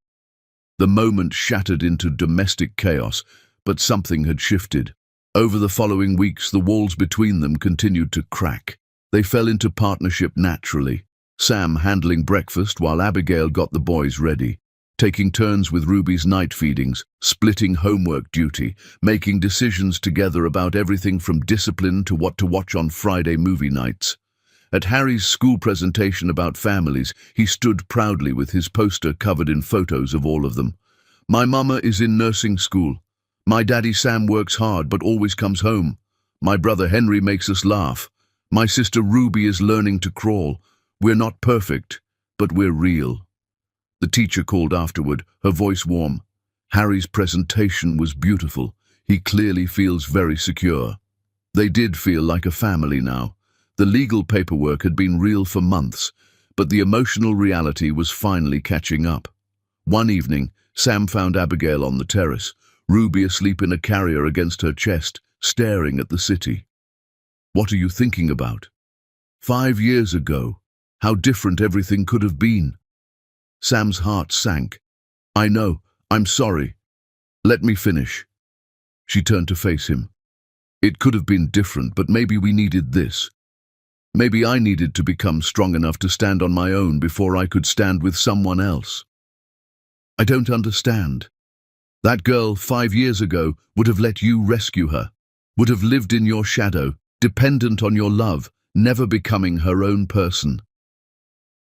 [SPEAKER 1] The moment shattered into domestic chaos, but something had shifted. Over the following weeks, the walls between them continued to crack. They fell into partnership naturally, Sam handling breakfast while Abigail got the boys ready, taking turns with Ruby's night feedings, splitting homework duty, making decisions together about everything from discipline to what to watch on Friday movie nights. At Harry's school presentation about families, he stood proudly with his poster covered in photos of all of them. My mama is in nursing school. My daddy Sam works hard but always comes home. My brother Henry makes us laugh. My sister Ruby is learning to crawl. We're not perfect, but we're real. The teacher called afterward, her voice warm. Harry's presentation was beautiful. He clearly feels very secure. They did feel like a family now. The legal paperwork had been real for months, but the emotional reality was finally catching up. One evening, Sam found Abigail on the terrace, Ruby asleep in a carrier against her chest, staring at the city. What are you thinking about? 5 years ago, how different everything could have been. Sam's heart sank. I know, I'm sorry. Let me finish. She turned to face him. It could have been different, but maybe we needed this. Maybe I needed to become strong enough to stand on my own before I could stand with someone else. I don't understand. That girl 5 years ago would have let you rescue her, would have lived in your shadow, dependent on your love, never becoming her own person.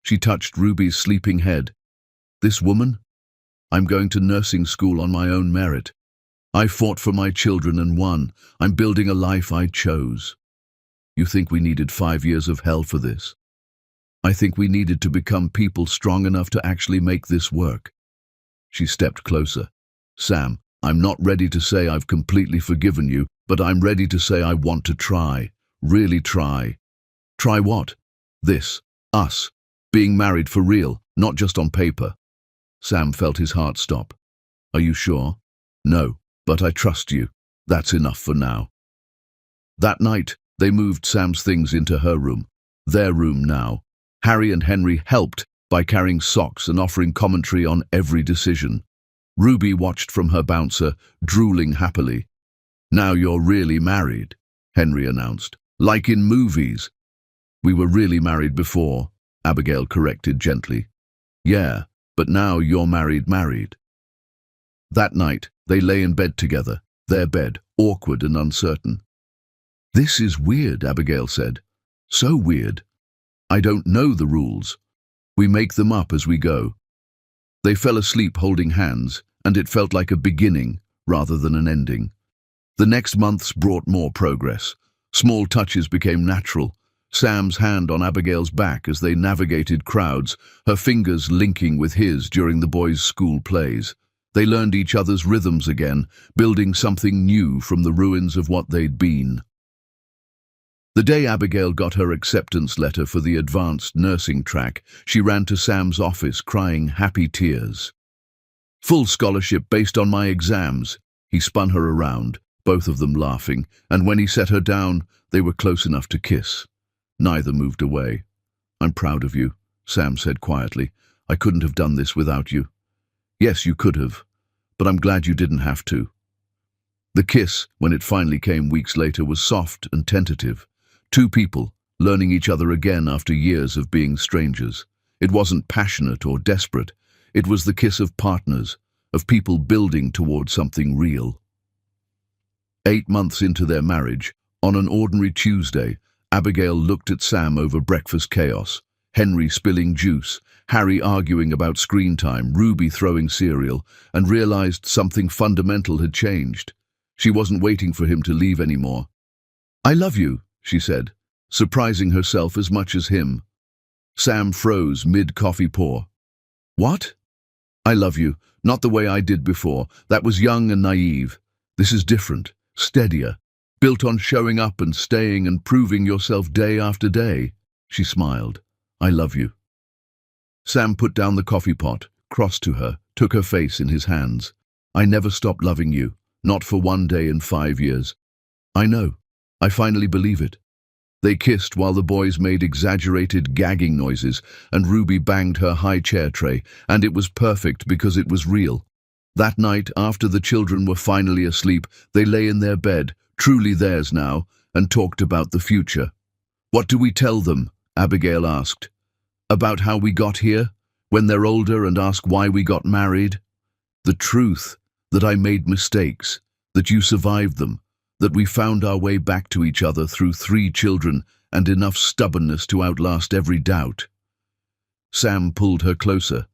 [SPEAKER 1] She touched Ruby's sleeping head. This woman? I'm going to nursing school on my own merit. I fought for my children and won. I'm building a life I chose. You think we needed 5 years of hell for this? I think we needed to become people strong enough to actually make this work. She stepped closer. Sam, I'm not ready to say I've completely forgiven you, but I'm ready to say I want to try. Really try. Try what? This. Us. Being married for real, not just on paper. Sam felt his heart stop. Are you sure? No, but I trust you. That's enough for now. That night, they moved Sam's things into her room. Their room now. Harry and Henry helped by carrying socks and offering commentary on every decision. Ruby watched from her bouncer, drooling happily. Now you're really married, Henry announced. Like in movies. We were really married before, Abigail corrected gently. Yeah, but now you're married. That night, they lay in bed together, their bed, awkward and uncertain. This is weird, Abigail said. So weird. I don't know the rules. We make them up as we go. They fell asleep holding hands, and it felt like a beginning rather than an ending. The next months brought more progress. Small touches became natural. Sam's hand on Abigail's back as they navigated crowds, her fingers linking with his during the boys' school plays. They learned each other's rhythms again, building something new from the ruins of what they'd been. The day Abigail got her acceptance letter for the advanced nursing track, she ran to Sam's office crying happy tears. Full scholarship based on my exams. He spun her around, both of them laughing, and when he set her down, they were close enough to kiss. Neither moved away. I'm proud of you, Sam said quietly. I couldn't have done this without you. Yes, you could have, but I'm glad you didn't have to. The kiss, when it finally came weeks later, was soft and tentative. Two people, learning each other again after years of being strangers. It wasn't passionate or desperate. It was the kiss of partners, of people building toward something real. 8 months into their marriage, on an ordinary Tuesday, Abigail looked at Sam over breakfast chaos. Henry spilling juice, Harry arguing about screen time, Ruby throwing cereal, and realized something fundamental had changed. She wasn't waiting for him to leave anymore. I love you, she said, surprising herself as much as him. Sam froze mid-coffee pour. What? I love you, not the way I did before. That was young and naive. This is different, steadier, built on showing up and staying and proving yourself day after day. She smiled. I love you. Sam put down the coffee pot, crossed to her, took her face in his hands. I never stopped loving you, not for one day in 5 years. I know. I finally believe it. They kissed while the boys made exaggerated gagging noises, and Ruby banged her high chair tray, and it was perfect because it was real. That night, after the children were finally asleep, they lay in their bed, truly theirs now, and talked about the future. "What do we tell them?" Abigail asked. "About how we got here, when they're older and ask why we got married? The truth, that I made mistakes, that you survived them, that we found our way back to each other through 3 children and enough stubbornness to outlast every doubt." Sam pulled her closer.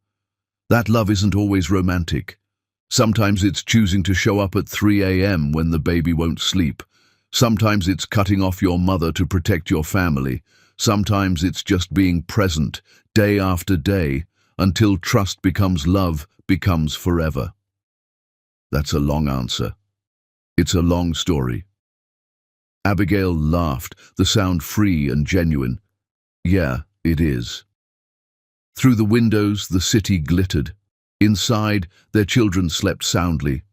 [SPEAKER 1] "That love isn't always romantic. Sometimes it's choosing to show up at 3 a.m. when the baby won't sleep. Sometimes it's cutting off your mother to protect your family. Sometimes it's just being present, day after day, until trust becomes love, becomes forever." That's a long answer. It's a long story. Abigail laughed, the sound free and genuine. "Yeah, it is." Through the windows, the city glittered. Inside, their children slept soundly.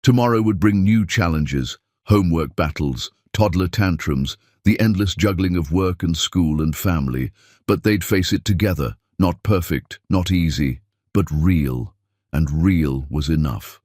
[SPEAKER 1] Tomorrow would bring new challenges, homework battles, toddler tantrums, the endless juggling of work and school and family, but they'd face it together, not perfect, not easy, but real, and real was enough.